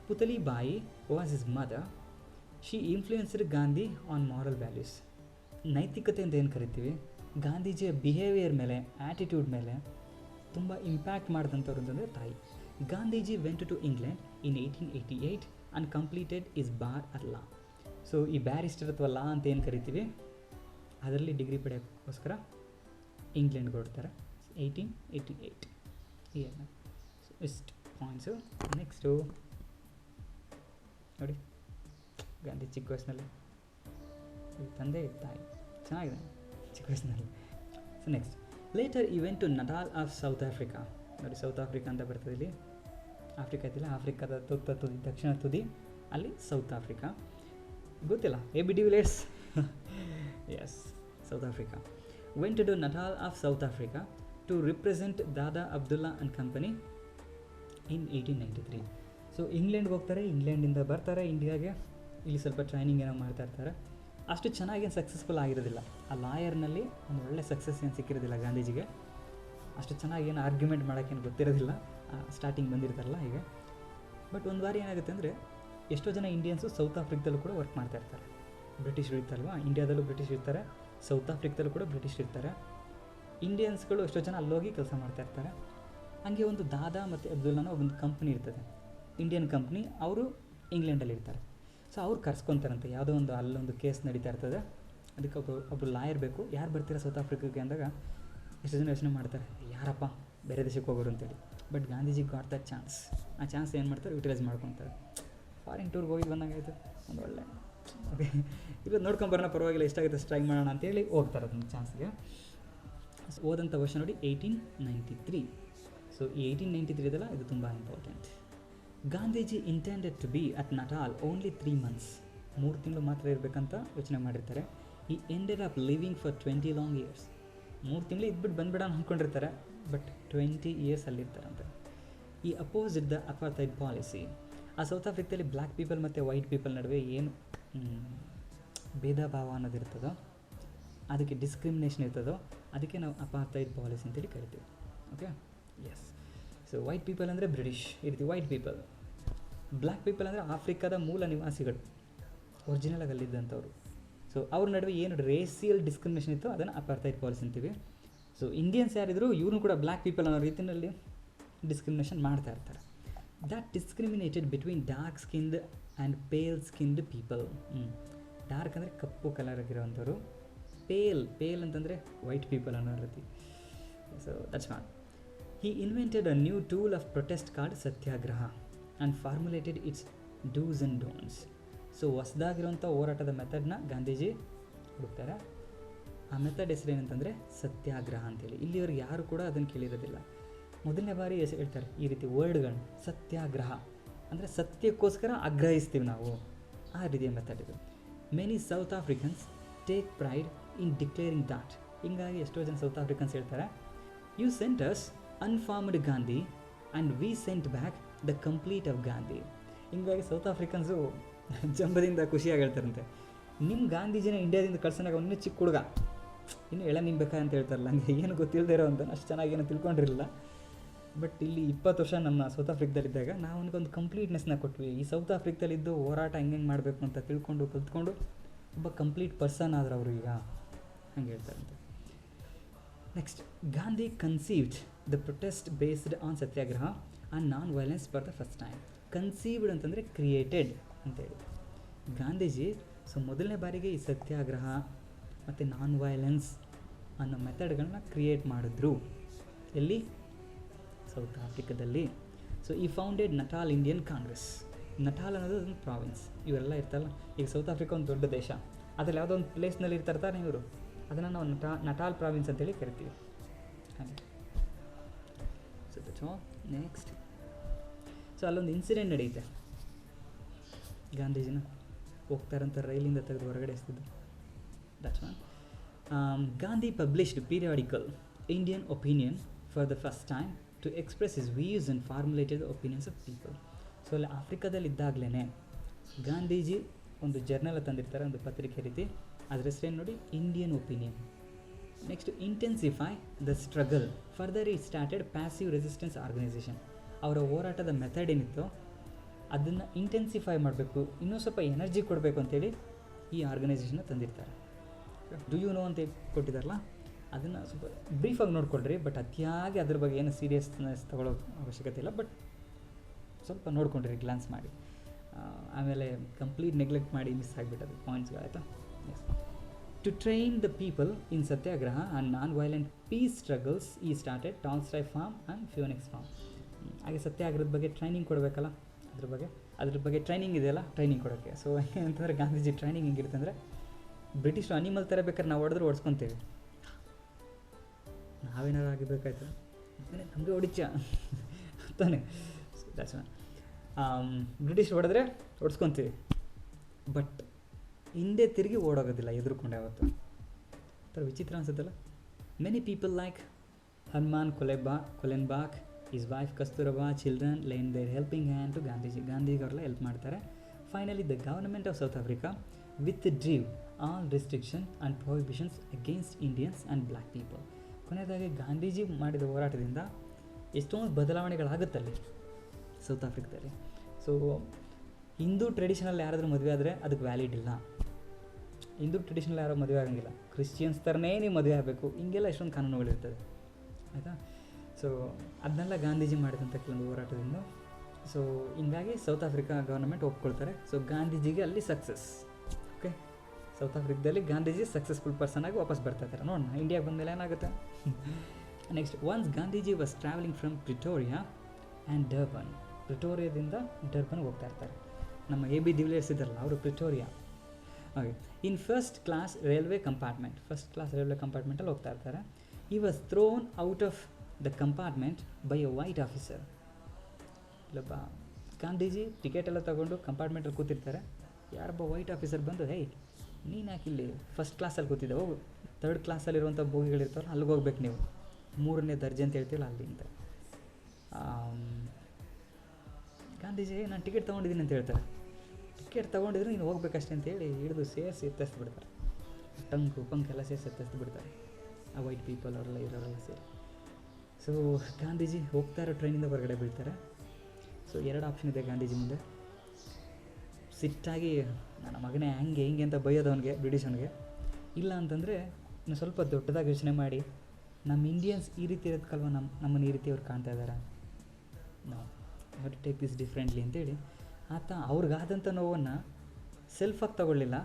Putli Bai was his mother. She influenced Gandhi on moral values. ನೈತಿಕತೆ ಅಂತ ಏನು ಕರಿತೀವಿ, ಗಾಂಧೀಜಿಯ ಬಿಹೇವಿಯರ್ ಮೇಲೆ, ಆ್ಯಟಿಟ್ಯೂಡ್ ಮೇಲೆ ತುಂಬ ಇಂಪ್ಯಾಕ್ಟ್ ಮಾಡಿದಂಥವ್ರು ಅಂತಂದರೆ ತಾಯಿ. Gandhiji went to England in 1888 and completed his bar at law. So ಈ ಬ್ಯಾರಿಸ್ಟರ್ ಅಥವಾ ಲಾ ಅಂತ ಏನು ಕರಿತೀವಿ, ಅದರಲ್ಲಿ ಡಿಗ್ರಿ ಪಡೆಯೋಕ್ಕೋಸ್ಕರ ಇಂಗ್ಲೆಂಡ್ಗೆ ಹೊರಡ್ತಾರೆ 1888 ಇಯರ್ನ. ಸೊ ಇಷ್ಟು ಪಾಯಿಂಟ್ಸು. ನೆಕ್ಸ್ಟು ನೋಡಿ, ಗಾಂಧಿ ಚಿಕ್ಕ ವಯಸ್ಸಿನಲ್ಲಿ, ತಂದೆ ತಾಯಿ ಚೆನ್ನಾಗಿದೆ ಚಿಕ್ಕ ವಯಸ್ಸಿನಲ್ಲಿ. So next, later he went to Natal of South Africa. ನೋಡಿ, ಸೌತ್ ಆಫ್ರಿಕಾ ಅಂತ ಬರ್ತದೆ ಇಲ್ಲಿ. ಆಫ್ರಿಕಾ ಇದ್ದಿಲ್ಲ, ಆಫ್ರಿಕಾದ ತುದಿ, ದಕ್ಷಿಣ ತುದಿ, ಅಲ್ಲಿ ಸೌತ್ ಆಫ್ರಿಕಾ. ಗೊತ್ತಿಲ್ಲ, AB de Villiers. Yes, South Africa. Went to Natal of South Africa to represent Dada Abdullah and company in 1893. So ಇಂಗ್ಲೆಂಡ್ಗೆ ಹೋಗ್ತಾರೆ, ಇಂಗ್ಲೆಂಡಿಂದ ಬರ್ತಾರೆ ಇಂಡಿಯಾಗೆ. ಇಲ್ಲಿ ಸ್ವಲ್ಪ ಟ್ರೈನಿಂಗ್ ಏನೋ ಮಾಡ್ತಾ ಇರ್ತಾರೆ. ಅಷ್ಟು ಚೆನ್ನಾಗೇನು ಸಕ್ಸಸ್ಫುಲ್ ಆಗಿರೋದಿಲ್ಲ. ಆ ಲಾಯರ್ನಲ್ಲಿ ಒಂದು ಒಳ್ಳೆ ಸಕ್ಸಸ್ ಏನು ಸಿಕ್ಕಿರೋದಿಲ್ಲ ಗಾಂಧೀಜಿಗೆ. ಅಷ್ಟು ಚೆನ್ನಾಗಿ ಏನು ಆರ್ಗ್ಯುಮೆಂಟ್ ಮಾಡೋಕ್ಕೇನು ಗೊತ್ತಿರೋದಿಲ್ಲ, ಸ್ಟಾರ್ಟಿಂಗ್ ಬಂದಿರ್ತಾರಲ್ಲ ಹೀಗೆ. ಬಟ್ ಒಂದು ಬಾರಿ ಏನಾಗುತ್ತೆ ಅಂದರೆ, ಎಷ್ಟೋ ಜನ ಇಂಡಿಯನ್ಸು ಸೌತ್ ಆಫ್ರಿಕಾದಲ್ಲೂ ಕೂಡ ವರ್ಕ್ ಮಾಡ್ತಾ ಇರ್ತಾರೆ. ಬ್ರಿಟಿಷರು ಇರ್ತಾರಲ್ವ, ಇಂಡಿಯಾದಲ್ಲೂ ಬ್ರಿಟಿಷ್ ಇರ್ತಾರೆ, ಸೌತ್ ಆಫ್ರಿಕಾದಲ್ಲೂ ಕೂಡ ಬ್ರಿಟಿಷ್ ಇರ್ತಾರೆ. ಇಂಡಿಯನ್ಸ್ಗಳು ಎಷ್ಟೋ ಜನ ಅಲ್ಲೋಗಿ ಕೆಲಸ ಮಾಡ್ತಾ ಇರ್ತಾರೆ. ಹಾಗೆ ಒಂದು ದಾದಾ ಮತ್ತು ಅಬ್ದುಲ್ಲಾನ ಒಂದು ಕಂಪ್ನಿ ಇರ್ತದೆ, ಇಂಡಿಯನ್ ಕಂಪ್ನಿ. ಅವರು ಇಂಗ್ಲೆಂಡಲ್ಲಿ ಇರ್ತಾರೆ. ಸೊ ಅವ್ರು ಕರ್ಸ್ಕೊತಾರಂತೆ, ಯಾವುದೋ ಒಂದು ಅಲ್ಲೊಂದು ಕೇಸ್ ನಡೀತಾ ಇರ್ತದೆ. ಅದಕ್ಕೆ ಒಬ್ಬರು ಲಾಯರ್ ಬೇಕು. ಯಾರು ಬರ್ತೀರಾ ಸೌತ್ ಆಫ್ರಿಕಾಗೆ ಅಂದಾಗ ಎಷ್ಟು ಜನ ಯೋಚನೆ ಮಾಡ್ತಾರೆ, ಯಾರಪ್ಪ ಬೇರೆ ದೇಶಕ್ಕೆ ಹೋಗೋರು ಅಂತೇಳಿ. But Gandhiji got that chance. ಆ ಚಾನ್ಸ್ ಏನು ಮಾಡ್ತಾರೆ, ಯುಟಿಲೈಸ್ ಮಾಡ್ಕೊತಾರೆ. ಫಾರಿನ್ ಟೂರ್ಗೆ ಹೋಗಿ ಬಂದಂಗಾಯ್ತು, ಒಂದು ಒಳ್ಳೆ ಓಕೆ ಇವತ್ತು ನೋಡ್ಕೊಂಬರೋಣ, ಪರವಾಗಿಲ್ಲ, ಎಷ್ಟಾಗುತ್ತೆ ಟ್ರೈ ಮಾಡೋಣ ಅಂತೇಳಿ ಹೋಗ್ತಾರೆ ಅದೊಂದು ಚಾನ್ಸ್ಗೆ. ಓದಂಥ ವರ್ಷ ನೋಡಿ 1893. ಸೊ ಈ 1893 ಇದೆಲ್ಲ, ಇದು ತುಂಬ important. Gandhiji intended to be at Natal only 3 months. 3 ತಿಂಗಳು ಮಾತ್ರ ಇರಬೇಕಂತ ಯೋಚನೆ ಮಾಡಿರ್ತಾರೆ. He ended up living for 20 long years. 3 ತಿಂಗಳು ಇದ್ಬಿಟ್ಟು ಬಂದ್ಬಿಡ ಅಂದ್ಕೊಂಡಿರ್ತಾರೆ, ಬಟ್ 20 ಇಯರ್ಸ್ ಅಲ್ಲಿರ್ತಾರಂತೆ. ಈ ಅಪೋಸಿಟ್ ದ ಅಪಾರ್ಥೈಡ್ ಪಾಲಿಸಿ. ಆ ಸೌತ್ ಆಫ್ರಿಕಾದಲ್ಲಿ ಬ್ಲ್ಯಾಕ್ ಪೀಪಲ್ ಮತ್ತು ವೈಟ್ ಪೀಪಲ್ ನಡುವೆ ಏನು ಭೇದ ಭಾವ ಅನ್ನೋದಿರ್ತದೋ, ಅದಕ್ಕೆ ಡಿಸ್ಕ್ರಿಮಿನೇಷನ್ ಇರ್ತದೋ, ಅದಕ್ಕೆ ನಾವು ಅಪಾರ್ಥೈಡ್ ಪಾಲಿಸಿ ಅಂತೇಳಿ ಕರಿತೀವಿ. Okay, yes. So white people ಅಂದರೆ ಬ್ರಿಟಿಷ್ ಈ ರೀತಿ ವೈಟ್ ಪೀಪಲ್. ಬ್ಲ್ಯಾಕ್ ಪೀಪಲ್ ಅಂದರೆ ಆಫ್ರಿಕಾದ ಮೂಲ ನಿವಾಸಿಗಳು, ಒರಿಜಿನಲ್ ಆಗಿ ಅಲ್ಲಿದ್ದಂಥವ್ರು. ಸೊ ಅವ್ರ ನಡುವೆ ಏನು ರೇಸಿಯಲ್ ಡಿಸ್ಕ್ರಿಮಿನೇಷನ್ ಇತ್ತು ಅದನ್ನು ಅಪಾರ್ಥೈಡ್ ಪಾಲಿಸಿ ಅಂತೀವಿ. ಸೊ ಇಂಡಿಯನ್ಸ್ ಯಾರಿದ್ರು ಇವ್ರನ್ನೂ ಕೂಡ ಬ್ಲ್ಯಾಕ್ ಪೀಪಲ್ ಅನ್ನೋ ರೀತಿಯಲ್ಲಿ ಡಿಸ್ಕ್ರಿಮಿನೇಷನ್ ಮಾಡ್ತಾ ಇರ್ತಾರೆ. That discriminated between dark skinned and pale skinned people. Dark ಅಂದರೆ ಕಪ್ಪು ಕಲರ್ ಆಗಿರೋವಂಥವ್ರು, ಪೇಲ್ ಅಂತಂದರೆ ವೈಟ್ ಪೀಪಲ್ ಅನ್ನೋ ರೀತಿ. So that's not. He invented a new tool of protest called satyagraha and formulated its do's and don'ts. So ಹೊಸದಾಗಿರುವಂಥ ಹೋರಾಟದ ಮೆಥಡ್ನ ಗಾಂಧೀಜಿ ಹುಡುಕ್ತಾರೆ. ಆ ಮೆಥಡ್ ಹೆಸರು ಏನಂತಂದರೆ ಸತ್ಯಾಗ್ರಹ ಅಂತೇಳಿ. ಇಲ್ಲಿವರೆಗೆ ಯಾರು ಕೂಡ ಅದನ್ನು ಕೇಳಿರೋದಿಲ್ಲ. ಮೊದಲನೇ ಬಾರಿ ಹೇಳ್ತಾರೆ ಈ ರೀತಿ ವರ್ಡ್ಗಳನ್ನ. ಸತ್ಯಾಗ್ರಹ ಅಂದರೆ ಸತ್ಯಕ್ಕೋಸ್ಕರ ಆಗ್ರಹಿಸ್ತೀವಿ ನಾವು, ಆ ರೀತಿಯ ಮೆಥಡ್ ಇದು. Many South Africans take pride in declaring that. ಹೀಗಾಗಿ ಎಷ್ಟೋ ಜನ ಸೌತ್ ಆಫ್ರಿಕನ್ಸ್ ಹೇಳ್ತಾರೆ, you sent us unformed Gandhi and we sent back the complete of Gandhi. ಹೀಗಾಗಿ ಸೌತ್ ಆಫ್ರಿಕನ್ಸು ಜಂಬದಿಂದ ಖುಷಿಯಾಗಿ ಹೇಳ್ತಾರಂತೆ, ನಿಮ್ಮ ಗಾಂಧೀಜಿನ ಇಂಡಿಯಾದಿಂದ ಕಳ್ಸೋನಾಗ ಇನ್ನೂ ಚಿಕ್ಕ ಹುಡುಗ, ಇನ್ನೂ ಎಳೆ ನಿಂಬೇಕಾ ಅಂತ ಹೇಳ್ತಾರಲ್ಲ, ಹಂಗೆ ಏನು ಗೊತ್ತಿಲ್ಲದೆ ಇರೋ ಅಂತ ಅಷ್ಟು ಚೆನ್ನಾಗಿ ಏನೋ ತಿಳ್ಕೊಂಡಿರಲಿಲ್ಲ. ಬಟ್ ಇಲ್ಲಿ 20 ವರ್ಷ ನಮ್ಮ ಸೌತ್ ಆಫ್ರಿಕಾದಲ್ಲಿದ್ದಾಗ ನಾವು ಅವನಿಗೊಂದು ಕಂಪ್ಲೀಟ್ನೆಸ್ನ ಕೊಟ್ವಿ. ಈ ಸೌತ್ ಆಫ್ರಿಕಾದಲ್ಲಿದ್ದು ಹೋರಾಟ ಹೆಂಗೆ ಮಾಡಬೇಕು ಅಂತ ತಿಳ್ಕೊಂಡು ಕಲ್ತ್ಕೊಂಡು ಒಬ್ಬ ಕಂಪ್ಲೀಟ್ ಪರ್ಸನ್ ಆದ್ರೆ ಅವರು ಈಗ, ಹಂಗೆ ಹೇಳ್ತಾರಂತೆ. Next, Gandhi conceived the protest based on satyagraha and non violence for the first time. Conceived ಅಂತಂದರೆ ಕ್ರಿಯೇಟೆಡ್ ಅಂತೇಳಿ. ಗಾಂಧೀಜಿ ಮೊದಲನೇ ಬಾರಿಗೆ ಈ ಸತ್ಯಾಗ್ರಹ ಮತ್ತು ನಾನ್ ವೈಲೆನ್ಸ್ ಅನ್ನೋ ಮೆಥಡ್ಗಳನ್ನ ಕ್ರಿಯೇಟ್ ಮಾಡಿದ್ರು. ಎಲ್ಲಿ? ಸೌತ್ ಆಫ್ರಿಕಾದಲ್ಲಿ. ಸೊ ಈ founded Natal Indian Congress. Natal ಅನ್ನೋದು ಒಂದು ಪ್ರಾವಿನ್ಸ್. ಇವರೆಲ್ಲ ಇರ್ತಾರಲ್ಲ, ಈಗ ಸೌತ್ ಆಫ್ರಿಕಾ ಒಂದು ದೊಡ್ಡ ದೇಶ, ಅದರಲ್ಲಿ ಯಾವುದೋ ಒಂದು ಪ್ಲೇಸ್ನಲ್ಲಿ ಇರ್ತಾರತಾನೆ ಇವರು, ಅದನ್ನು ನಾವು ನಟಾಲ್ ಪ್ರಾವಿನ್ಸ್ ಅಂತೇಳಿ ಕರಿತೀವಿ. ಹಾಗೆ ಸೊ ನೆಕ್ಸ್ಟ್, ಸೊ ಅಲ್ಲೊಂದು ಇನ್ಸಿಡೆಂಟ್ ನಡೆಯುತ್ತೆ. ಗಾಂಧೀಜಿನ ಹೋಗ್ತಾರಂತ ರೈಲಿಂದ ತೆಗೆದು ಹೊರಗಡೆ ಎಸ್ತಿದ್ದು. That's one. Gandhi published periodical Indian Opinion for the first time to express his views and formulated opinions of people. So ಅಲ್ಲಿ ಆಫ್ರಿಕಾದಲ್ಲಿದ್ದಾಗಲೇ ಗಾಂಧೀಜಿ ಒಂದು ಜರ್ನಲ್ ತಂದಿರ್ತಾರೆ, ಒಂದು ಪತ್ರಿಕೆ ರೀತಿ. ಅದ್ರ ಹೆಸರೇನು ನೋಡಿ, Indian Opinion. Next, intensify the struggle. Further it started passive resistance organisation. ಅವರ ಹೋರಾಟದ ಮೆಥಡ್ ಏನಿತ್ತು ಅದನ್ನು ಇಂಟೆನ್ಸಿಫೈ ಮಾಡಬೇಕು, ಇನ್ನೂ ಸ್ವಲ್ಪ ಎನರ್ಜಿ ಕೊಡಬೇಕು ಅಂತೇಳಿ ಈ ಆರ್ಗನೈಸೇಷನ್ನ ತಂದಿರ್ತಾರೆ. ಡು ಯು ನೋ ಅಂತ ಕೊಟ್ಟಿದ್ದಾರಲ್ಲ, ಅದನ್ನು ಸ್ವಲ್ಪ ಬ್ರೀಫಾಗಿ ನೋಡ್ಕೊಳ್ರಿ. ಬಟ್ ಅತಿಯಾಗಿ ಅದ್ರ ಬಗ್ಗೆ ಏನು ಸೀರಿಯಸ್ನೆಸ್ ತೊಗೊಳ್ಳೋ ಅವಶ್ಯಕತೆ ಇಲ್ಲ, ಬಟ್ ಸ್ವಲ್ಪ ನೋಡ್ಕೊಂಡ್ರಿ, ಗ್ಲಾನ್ಸ್ ಮಾಡಿ. ಆಮೇಲೆ ಕಂಪ್ಲೀಟ್ ನೆಗ್ಲೆಕ್ಟ್ ಮಾಡಿ ಮಿಸ್ ಆಗಿಬಿಟ್ಟದು ಪಾಯಿಂಟ್ಸ್ಗಳಾಯ್ತಾ. Yes. To train the people in satyagraha and non violent peace struggles he started Tolstoy farm and Phoenix farm. ಹಾಗೆ ಸತ್ಯಾಗ್ರಹದ ಬಗ್ಗೆ ಟ್ರೈನಿಂಗ್ ಕೊಡಬೇಕಲ್ಲ, ಅದ್ರ ಬಗ್ಗೆ ಟ್ರೈನಿಂಗ್ ಇದೆಯಲ್ಲ, ಟ್ರೈನಿಂಗ್ ಕೊಡೋಕ್ಕೆ. ಸೊ ಏನಂತಂದರೆ ಗಾಂಧೀಜಿ ಟ್ರೈನಿಂಗ್ ಹೆಂಗಿರುತ್ತೆ ಅಂದರೆ, ಬ್ರಿಟಿಷರು ಅನಿಮಲ್ ಥರ ಬೇಕಾದ್ರೆ ನಾವು ಹೊಡೆದ್ರೆ ಓಡಿಸ್ಕೊತೀವಿ, ನಾವೇನಾರು ಆಗಿಬೇಕಾಯ್ತು ನಮಗೆ ಹೊಡಿಚ ತಾನೆ. That's one. ಬ್ರಿಟಿಷ್ ಹೊಡೆದ್ರೆ ಓಡಿಸ್ಕೊತೀವಿ, ಬಟ್ ಹಿಂದೆ ತಿರುಗಿ ಓಡೋಗೋದಿಲ್ಲ, ಎದುರುಕೊಂಡೆ ಯಾವತ್ತು. ಥರ ವಿಚಿತ್ರ ಅನ್ಸುತ್ತಲ್ಲ. Many people like Hermann Kallenbach, his wife Kasturba, children lent their helping hand to ಗಾಂಧೀಜಿಗೆ ಅವರೆಲ್ಲ ಹೆಲ್ಪ್ ಮಾಡ್ತಾರೆ. Finally the government of South Africa withdrew all restriction and prohibitions against Indians and black people. ಕೊನೆಯದಾಗಿ ಗಾಂಧೀಜಿ ಮಾಡಿದ ಹೋರಾಟದಿಂದ ಎಷ್ಟೊಂದು ಬದಲಾವಣೆಗಳಾಗುತ್ತಲ್ಲಿ South ಆಫ್ರಿಕಾದಲ್ಲಿ. So Hindu traditionally ಯಾರಾದರೂ ಮದುವೆ ಆದರೆ ಅದಕ್ಕೆ ವ್ಯಾಲಿಡ್ ಇಲ್ಲ. ಹಿಂದೂ ಟ್ರೆಡಿಷನಲ್ ಯಾರೋ ಮದುವೆ ಆಗೋಂಗಿಲ್ಲ, ಕ್ರಿಶ್ಚಿಯನ್ಸ್ ಥರನೇ ನೀವು ಮದುವೆ ಆಗಬೇಕು, ಹಿಂಗೆಲ್ಲ ಎಷ್ಟೊಂದು ಕಾನೂನುಗಳಿರ್ತದೆ, ಆಯಿತಾ. ಸೊ ಅದನ್ನೆಲ್ಲ ಗಾಂಧೀಜಿ ಮಾಡಿದಂಥ ಕೆಲವೊಂದು ಹೋರಾಟದಿಂದ. ಸೊ ಹಿಂಗಾಗಿ ಸೌತ್ ಆಫ್ರಿಕಾ ಗೌರ್ಮೆಂಟ್ ಒಪ್ಕೊಳ್ತಾರೆ. ಸೊ ಗಾಂಧೀಜಿಗೆ ಅಲ್ಲಿ ಸಕ್ಸಸ್. ಓಕೆ, ಸೌತ್ ಆಫ್ರಿಕಾದಲ್ಲಿ ಗಾಂಧೀಜಿ ಸಕ್ಸಸ್ಫುಲ್ ಪರ್ಸನ್ ಆಗಿ ವಾಪಸ್ ಬರ್ತಾ ಇದ್ದಾರೆ. ನೋಡೋಣ ಇಂಡಿಯಾಗೆ ಬಂದಮೇಲೆ ಏನಾಗುತ್ತೆ. Next, once Gandhiji was travelling from Pretoria and Durban. ಪ್ರಿಟೋರಿಯಾದಿಂದ ಡರ್ಬನ್ಗೆ ಹೋಗ್ತಾ ಇರ್ತಾರೆ. ನಮ್ಮ AB ಡಿ ವಿಲಿಯರ್ಸ್ ಇದ್ದಾರಲ್ಲ, ಅವರು Pretoria. Okay, in first class railway ಕಂಪಾರ್ಟ್ಮೆಂಟಲ್ಲಿ ಹೋಗ್ತಾ ಇರ್ತಾರೆ. He was thrown out of the compartment by a white officer. ಇಲ್ಲಪ್ಪ, ಗಾಂಧೀಜಿ ಟಿಕೆಟ್ ಎಲ್ಲ ತೊಗೊಂಡು ಕಂಪಾರ್ಟ್ಮೆಂಟಲ್ಲಿ ಕೂತಿರ್ತಾರೆ, ಯಾರೊಬ್ಬ ವೈಟ್ ಆಫೀಸರ್ ಬಂದು, ಹೇ ನೀನು ಯಾಕೆ ಇಲ್ಲಿ ಫಸ್ಟ್ ಕ್ಲಾಸಲ್ಲಿ ಕೂತಿದ್ದೆ, ಹೋಗು ಥರ್ಡ್ ಕ್ಲಾಸಲ್ಲಿರುವಂಥ ಬೋಗಿಗಳಿರ್ತಾವಲ್ಲ ಅಲ್ಲಿಗೆ ಹೋಗ್ಬೇಕು ನೀವು, 3ನೇ ದರ್ಜೆ ಅಂತ ಹೇಳ್ತೀವಲ್ಲ ಅಲ್ಲಿ ಅಂತ. ಗಾಂಧೀಜಿ ನಾನು ಟಿಕೆಟ್ ತೊಗೊಂಡಿದ್ದೀನಿ ಅಂತ ಹೇಳ್ತಾರೆ. ಟಿಕೆಟ್ ತೊಗೊಂಡಿದ್ರೆ ನೀನು ಹೋಗ್ಬೇಕಷ್ಟೇ ಅಂತೇಳಿ ಹಿಡಿದು ಸೇರಿಸಿ ಎತ್ತಿಸ್ಬಿಡ್ತಾರೆ. ಪಂಕ್ ಎಲ್ಲ ಸೇರಿಸಿ ಎತ್ತಿಸ್ಬಿಡ್ತಾರೆ ಆ ವೈಟ್ ಪೀಪಲ್ ಅವರೆಲ್ಲ ಇರೋರೆಲ್ಲ ಸೇರಿ. ಸೊ ಗಾಂಧೀಜಿ ಹೋಗ್ತಾ ಇರೋ ಟ್ರೈನಿಂದ ಹೊರಗಡೆ ಬೀಳ್ತಾರೆ. ಸೊ 2 ಆಪ್ಷನ್ ಇದೆ ಗಾಂಧೀಜಿ ಮುಂದೆ. ಸಿಟ್ಟಾಗಿ ನನ್ನ ಮಗನೇ ಹಂಗೆ ಹಿಂಗೆ ಅಂತ ಬೈಯೋದವನಿಗೆ, ಬ್ರಿಟಿಷನ್ಗೆ. ಇಲ್ಲ ಅಂತಂದರೆ ಇನ್ನು ಸ್ವಲ್ಪ ದೊಡ್ಡದಾಗಿ ಯೋಚನೆ ಮಾಡಿ, ನಮ್ಮ ಇಂಡಿಯನ್ಸ್ ಈ ರೀತಿ ಇರೋದಕ್ಕಲ್ವ ನಮ್ಮನ್ನು ಈ ರೀತಿ ಅವ್ರು ಕಾಣ್ತಾ ಇದ್ದಾರೆ, ನಾವು have to take this differently ಅಂತೇಳಿ ಆತ ಅವ್ರಿಗಾದಂಥ ನೋವನ್ನು ಸೆಲ್ಫಾಗಿ ತಗೊಳ್ಳಿಲ್ಲ,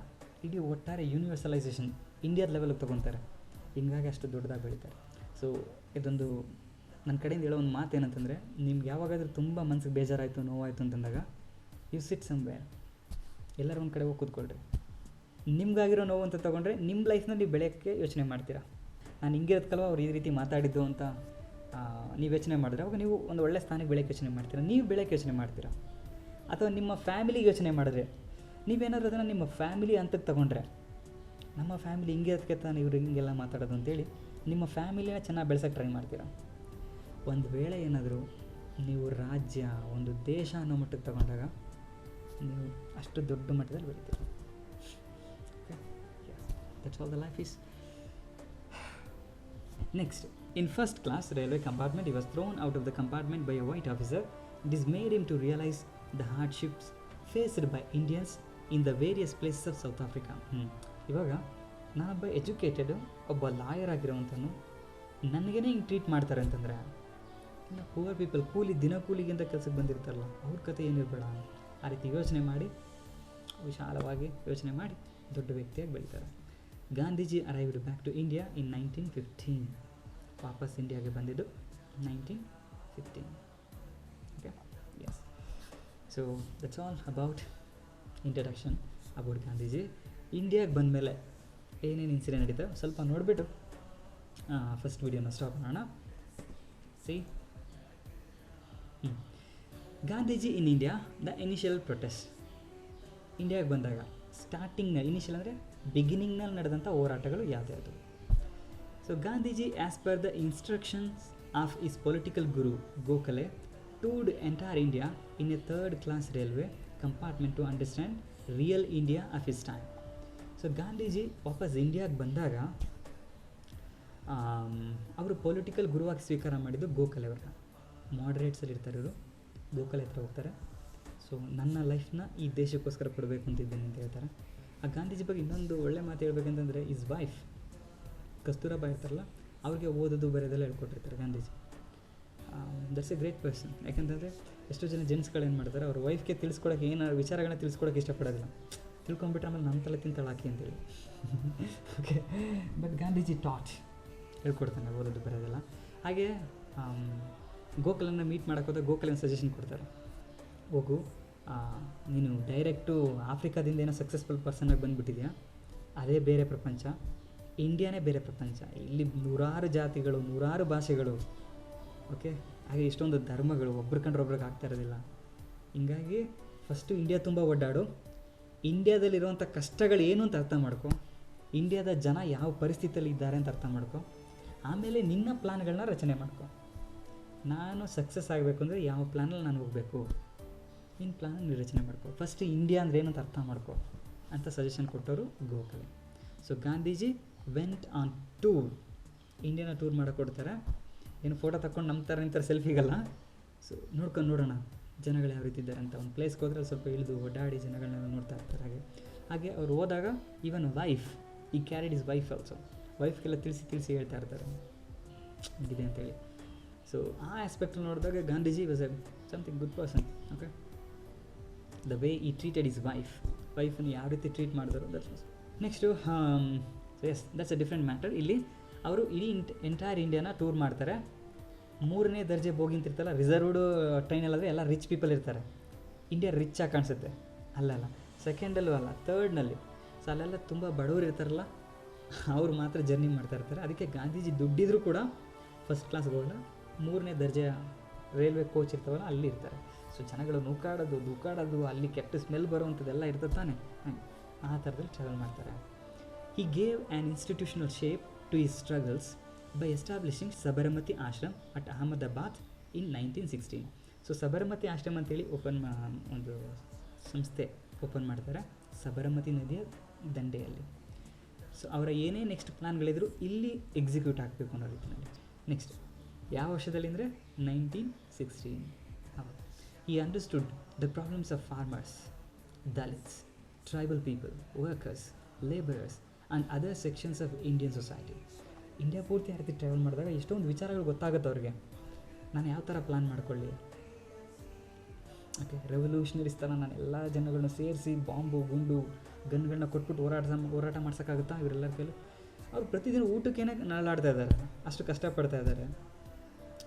ಇಡೀ ಒಟ್ಟಾರೆ ಯೂನಿವರ್ಸಲೈಸೇಷನ್ ಇಂಡಿಯಾದ ಲೆವೆಲಿಗೆ ತೊಗೊತಾರೆ. ಹಿಂಗಾಗಿ ಅಷ್ಟು ದೊಡ್ಡದಾಗಿ ಬೆಳೀತಾರೆ. ಸೊ ಇದೊಂದು ನನ್ನ ಕಡೆಯಿಂದ ಹೇಳೋ ಒಂದು ಮಾತು ಏನಂತಂದರೆ, ನಿಮ್ಗೆ ಯಾವಾಗಾದರೂ ತುಂಬ ಮನಸ್ಸಿಗೆ ಬೇಜಾರಾಯಿತು, ನೋವಾಯಿತು ಅಂತಂದಾಗ ಯು ಸಿಟ್ ಸಮ್ವೇರ್, ಎಲ್ಲರೂ ಒಂದು ಕಡೆ ಹೋಗಿ ಕೂತ್ಕೊಳ್ರಿ. ನಿಮ್ಗಾಗಿರೋ ನೋವು ಅಂತ ತೊಗೊಂಡ್ರೆ ನಿಮ್ಮ ಲೈಫ್ನಲ್ಲಿ ನೀವು ಬೆಳೆಯೋಕ್ಕೆ ಯೋಚನೆ ಮಾಡ್ತೀರಾ. ನಾನು ಹಿಂಗಿರೋದಕ್ಕಲ್ವ ಅವ್ರು ಈ ರೀತಿ ಮಾತಾಡಿದ್ದು ಅಂತ ನೀವು ಯೋಚನೆ ಮಾಡಿದ್ರೆ ಅವಾಗ ನೀವು ಒಂದು ಒಳ್ಳೆ ಸ್ಥಾನಕ್ಕೆ ಬೆಳೆಯೋಕ್ಕೆ ಯೋಚನೆ ಮಾಡ್ತೀರಾ, ನೀವು ಬೆಳೆಯೋಕ್ಕೆ ಯೋಚನೆ ಮಾಡ್ತೀರಾ. ಅಥವಾ ನಿಮ್ಮ ಫ್ಯಾಮಿಲಿಗೆ ಯೋಚನೆ ಮಾಡಿದ್ರೆ, ನೀವೇನಾದರೂ ಅದನ್ನು ನಿಮ್ಮ ಫ್ಯಾಮಿಲಿ ಅಂತಕ್ಕೆ ತೊಗೊಂಡ್ರೆ, ನಮ್ಮ ಫ್ಯಾಮಿಲಿ ಹಿಂಗೆ ಅದಕ್ಕೆ ತಾನು ಇವರು ಹಿಂಗೆಲ್ಲ ಮಾತಾಡೋದು ಅಂತೇಳಿ ನಿಮ್ಮ ಫ್ಯಾಮಿಲಿನ ಚೆನ್ನಾಗಿ ಬೆಳೆಸೋಕ್ಕೆ ಟ್ರೈ ಮಾಡ್ತೀರಾ. ಒಂದು ವೇಳೆ ಏನಾದರೂ ನೀವು ರಾಜ್ಯ, ಒಂದು ದೇಶ ಅನ್ನೋ ಮಟ್ಟಕ್ಕೆ ತಗೊಂಡಾಗ ನೀವು ಅಷ್ಟು ದೊಡ್ಡ ಮಟ್ಟದಲ್ಲಿ ಬೆಳಿತೀರ. That's all the life is. Next, in first class railway compartment, he was thrown out of the compartment by a white officer. It has made him to realize the hardships faced by Indians in the various places of South Africa. ಇವಾಗ ನಾನೊಬ್ಬ educated, ಒಬ್ಬ lawyer ಆಗಿರೋವಂಥನು ನನಗೇನೆ ಹಿಂಗೆ treat ಮಾಡ್ತಾರೆ ಅಂತಂದರೆ, ಇನ್ನು poor people ದಿನ ಕೂಲಿಗಿಂತ ಕೆಲಸಕ್ಕೆ ಬಂದಿರ್ತಾರಲ್ಲ ಅವ್ರ ಕತೆ ಏನಿರಬೇಡ. ಆ ರೀತಿ ಯೋಚನೆ ಮಾಡಿ, ವಿಶಾಲವಾಗಿ ಯೋಚನೆ ಮಾಡಿ ದೊಡ್ಡ ವ್ಯಕ್ತಿಯಾಗಿ ಬೆಳೀತಾರೆ. Gandhiji arrived back to India in 1915. ವಾಪಸ್ ಇಂಡಿಯಾಗೆ ಬಂದಿದ್ದು 1915. Okay, yes. So that's all about introduction about Gandhiji. ಇಂಡಿಯಾಗೆ ಬಂದಮೇಲೆ ಏನೇನು ಇನ್ಸಿಡೆಂಟ್ ನಡೀತಾವೆ ಸ್ವಲ್ಪ ನೋಡಿಬಿಟ್ಟು ಫಸ್ಟ್ ವೀಡಿಯೋನ ಸ್ಟಾಪ್ ಮಾಡೋಣ. Gandhiji in India, the initial protest. ಇಂಡಿಯಾಗೆ ಬಂದಾಗ ಸ್ಟಾರ್ಟಿಂಗ್ನಲ್ಲಿ, ಇನಿಷಿಯಲ್ ಅಂದರೆ ಬಿಗಿನಿಂಗ್ನಲ್ಲಿ ನಡೆದಂಥ ಹೋರಾಟಗಳು ಯಾವ್ದು. So Gandhiji, as per the instructions of is political Guru Gokhale, ಟೂರ್ಡ್ entire India in a third class railway compartment to understand real India of is time. So Gandhiji ವಾಪಸ್ ಇಂಡಿಯಾಗೆ ಬಂದಾಗ ಅವರು ಪೊಲಿಟಿಕಲ್ ಗುರುವಾಗಿ ಸ್ವೀಕಾರ ಮಾಡಿದ್ದು ಗೋಖಲೆ ಅವ್ರನ್ನ. ಮಾಡ್ರೇಟ್ಸಲ್ಲಿ ಇರ್ತಾರೆ ಇವರು, ಗೋಖಲೆ ಹತ್ರ ಹೋಗ್ತಾರೆ. ಸೊ ನನ್ನ ಲೈಫ್ನ ಈ ದೇಶಕ್ಕೋಸ್ಕರ ಕೊಡಬೇಕು ಅಂತಿದ್ದೇನೆ ಅಂತ ಹೇಳ್ತಾರೆ. ಆ ಗಾಂಧೀಜಿ ಬಗ್ಗೆ ಇನ್ನೊಂದು ಒಳ್ಳೆ ಮಾತು ಹೇಳ್ಬೇಕಂತಂದರೆ, ಇಸ್ ವೈಫ್ ಕಸ್ತೂರಬಾ ಇರ್ತಾರಲ್ಲ, ಅವ್ರಿಗೆ ಓದೋದು ಬರೆಯೋದೆಲ್ಲ ಹೇಳ್ಕೊಟ್ಟಿರ್ತಾರೆ Gandhiji. That's a great person. ಯಾಕಂತಂದರೆ ಎಷ್ಟೋ ಜನ ಜೆಂಟ್ಸ್ಗಳೇನು ಮಾಡ್ತಾರೆ, ಅವ್ರ ವೈಫ್ಗೆ ತಿಳಿಸ್ಕೊಡೋಕೆ ಏನಾದ್ರು ವಿಚಾರಗಳನ್ನ ತಿಳಿಸ್ಕೊಡೋಕೆ ಇಷ್ಟಪಡೋದಿಲ್ಲ. ತಿಳ್ಕೊಂಬಿಟ್ರೆ ಆಮೇಲೆ ನಮ್ಮ ತಲೆ ತಿಂತಾಳಾಕಿ ಅಂತೇಳಿ. ಓಕೆ, ಬಟ್ ಗಾಂಧೀಜಿ ಟಾಟ್ ಹೇಳ್ಕೊಡ್ತಾನೆ ಓದೋದು ಬರೋದೆಲ್ಲ. ಹಾಗೆ ಗೋಖಲೆನ ಮೀಟ್ ಮಾಡೋಕ್ಕೋದ್ರೆ ಗೋಖಲೆನ ಸಜೆಷನ್ ಕೊಡ್ತಾರೆ, ಹೋಗು ನೀನು ಡೈರೆಕ್ಟು ಆಫ್ರಿಕಾದಿಂದ ಏನೋ ಸಕ್ಸಸ್ಫುಲ್ ಪರ್ಸನ್ನಾಗಿ ಬಂದುಬಿಟ್ಟಿದ್ಯಾ, ಅದೇ ಬೇರೆ ಪ್ರಪಂಚ, ಇಂಡಿಯಾನೇ ಬೇರೆ ಪ್ರಪಂಚ. ಇಲ್ಲಿ 100 ಜಾತಿಗಳು, 100 ಭಾಷೆಗಳು, ಓಕೆ, ಹಾಗೆ ಇಷ್ಟೊಂದು ಧರ್ಮಗಳು, ಒಬ್ರು ಕಂಡ್ರೆ ಒಬ್ರಿಗೆ ಆಗ್ತಾ ಇರೋದಿಲ್ಲ. ಹಿಂಗಾಗಿ ಫಸ್ಟು ಇಂಡಿಯಾ ತುಂಬ ಒಡ್ಡಾಡು, ಇಂಡಿಯಾದಲ್ಲಿರುವಂಥ ಕಷ್ಟಗಳು ಏನು ಅಂತ ಅರ್ಥ ಮಾಡ್ಕೊ, ಇಂಡಿಯಾದ ಜನ ಯಾವ ಪರಿಸ್ಥಿತಿಯಲ್ಲಿ ಇದ್ದಾರೆ ಅಂತ ಅರ್ಥ ಮಾಡ್ಕೊ, ಆಮೇಲೆ ನಿನ್ನ ಪ್ಲ್ಯಾನ್ಗಳನ್ನ ರಚನೆ ಮಾಡ್ಕೊ. ನಾನು ಸಕ್ಸಸ್ ಆಗಬೇಕು ಅಂದರೆ ಯಾವ ಪ್ಲ್ಯಾನಲ್ಲಿ ನಾನು ಹೋಗಬೇಕು, ನಿನ್ನ ಪ್ಲ್ಯಾನ್ ನೀವು ರಚನೆ ಮಾಡ್ಕೊ. ಫಸ್ಟ್ ಇಂಡಿಯಾ ಅಂದರೆ ಏನು ಅಂತ ಅರ್ಥ ಮಾಡ್ಕೊ ಅಂತ ಸಜೆಷನ್ ಕೊಟ್ಟವರು Gokhale. So Gandhiji went on tour, ಇಂಡಿಯಾನ ಟೂರ್ ಮಾಡೋಕೆ ಕೊಡ್ತಾರೆ. ಏನು ಫೋಟೋ ತಗೊಂಡು ನಮ್ಮ ಥರ ನಿಂತಾರೆ ಸೆಲ್ಫಿಗಲ್ಲ. ಸೊ ನೋಡ್ಕೊಂಡು ನೋಡೋಣ ಜನಗಳು ಯಾವ ರೀತಿ ಇದ್ದಾರೆ ಅಂತ. ಒಂದು ಪ್ಲೇಸ್ಗೆ ಹೋದ್ರೆ ಸ್ವಲ್ಪ ಇಳಿದು ಓಡಾಡಿ ಜನಗಳನ್ನೆಲ್ಲ ನೋಡ್ತಾ ಇರ್ತಾರೆ. ಹಾಗೆ ಅವ್ರು ಹೋದಾಗ even wife, he carried his wife also, ವೈಫ್ಗೆಲ್ಲ ತಿಳಿಸಿ ಹೇಳ್ತಾ ಇರ್ತಾರೆ ಇದಿದೆ ಅಂತೇಳಿ. ಸೊ ಆ ಆಸ್ಪೆಕ್ಟಲ್ಲಿ ನೋಡಿದಾಗ Gandhiji was a something good person. Okay, the way he treated his ವೈಫನ್ನು ಯಾವ ರೀತಿ ಟ್ರೀಟ್ ಮಾಡಿದ್ರು that's next. Yes, that's a different matter. ಇಲ್ಲಿ ಅವರು ಇಡೀ ಎಂಟೈರ್ ಇಂಡಿಯಾನ ಟೂರ್ ಮಾಡ್ತಾರೆ. 3ನೇ ದರ್ಜೆ ಬೋಗಿ ಅಂತಿರ್ತಲ್ಲ, ರಿಸರ್ವ್ಡ್ ಟ್ರೈನಲ್ಲಾದರೆ ಎಲ್ಲ ರಿಚ್ ಪೀಪಲ್ ಇರ್ತಾರೆ. ಇಂಡಿಯಾ ರಿಚಾಗಿ ಕಾಣಿಸುತ್ತೆ, ಅಲ್ಲಲ್ಲ, ಸೆಕೆಂಡಲ್ಲೂ ಅಲ್ಲ, ಥರ್ಡ್ನಲ್ಲಿ. ಸೊ ಅಲ್ಲೆಲ್ಲ ತುಂಬ ಬಡವರು ಇರ್ತಾರಲ್ಲ, ಅವ್ರು ಮಾತ್ರ ಜರ್ನಿ ಮಾಡ್ತಾ ಇರ್ತಾರೆ. ಅದಕ್ಕೆ ಗಾಂಧೀಜಿ ದುಡ್ಡಿದ್ರೂ ಕೂಡ ಫಸ್ಟ್ ಕ್ಲಾಸ್ಗೆ ಹೋಗಲ್ಲ, 3ನೇ ದರ್ಜೆಯ ರೈಲ್ವೆ ಕೋಚ್ ಇರ್ತಾವಲ್ಲ ಅಲ್ಲಿ ಇರ್ತಾರೆ. ಸೊ ಜನಗಳು ನೂಕಾಡೋದು, ಅಲ್ಲಿ ಕೆಟ್ಟ ಸ್ಮೆಲ್ ಬರೋವಂಥದ್ದೆಲ್ಲ ಇರ್ತದೆ ತಾನೆ. ಆ ಥರದಲ್ಲಿ ಟ್ರಾವೆಲ್ ಮಾಡ್ತಾರೆ. He gave an institutional shape to his struggles by establishing Sabarmati Ashram at Ahmedabad in 1916. ಸೊ ಸಬರಮತಿ ಆಶ್ರಮ ಅಂತೇಳಿ ಒಂದು ಸಂಸ್ಥೆ ಓಪನ್ ಮಾಡ್ತಾರೆ ಸಬರಮತಿ ನದಿಯ ದಂಡೆಯಲ್ಲಿ. ಸೊ ಅವರ ಏನೇ ನೆಕ್ಸ್ಟ್ ಪ್ಲ್ಯಾನ್ಗಳಿದ್ರು ಇಲ್ಲಿ ಎಕ್ಸಿಕ್ಯೂಟ್ ಆಗಬೇಕು ಅನ್ನೋ ರೀತಿಯಲ್ಲಿ. ನೆಕ್ಸ್ಟ್ ಯಾವ ವರ್ಷದಲ್ಲಿ ಅಂದರೆ 1916. ಹೌದು. ಈ understood the problems of farmers, Dalits, tribal people, workers, labourers and other sections of Indian society. India ಪೂರ್ತಿ ಆ ರೀತಿ ಟ್ರಾವೆಲ್ ಮಾಡಿದಾಗ ಎಷ್ಟೊಂದು ವಿಚಾರಗಳು ಗೊತ್ತಾಗುತ್ತೆ ಅವ್ರಿಗೆ. ನಾನು ಯಾವ ಥರ ಪ್ಲ್ಯಾನ್ ಮಾಡ್ಕೊಳ್ಳಿ, ಓಕೆ, ರೆವಲ್ಯೂಷನರೀಸ್ ಥರ ನಾನು ಎಲ್ಲ ಜನಗಳನ್ನ ಸೇರಿಸಿ ಬಾಂಬು ಗುಂಡು ಗನ್ಗಳನ್ನ ಕೊಟ್ಬಿಟ್ಟು ಹೋರಾಟ ಮಾಡ್ಸೋಕ್ಕಾಗುತ್ತಾ ಇವರೆಲ್ಲರ ಕೈಲಿ? ಅವ್ರು ಪ್ರತಿದಿನ ಊಟಕ್ಕೇನೆ ನರಳಾಡ್ತಾ ಇದ್ದಾರೆ, ಅಷ್ಟು ಕಷ್ಟಪಡ್ತಾ ಇದ್ದಾರೆ.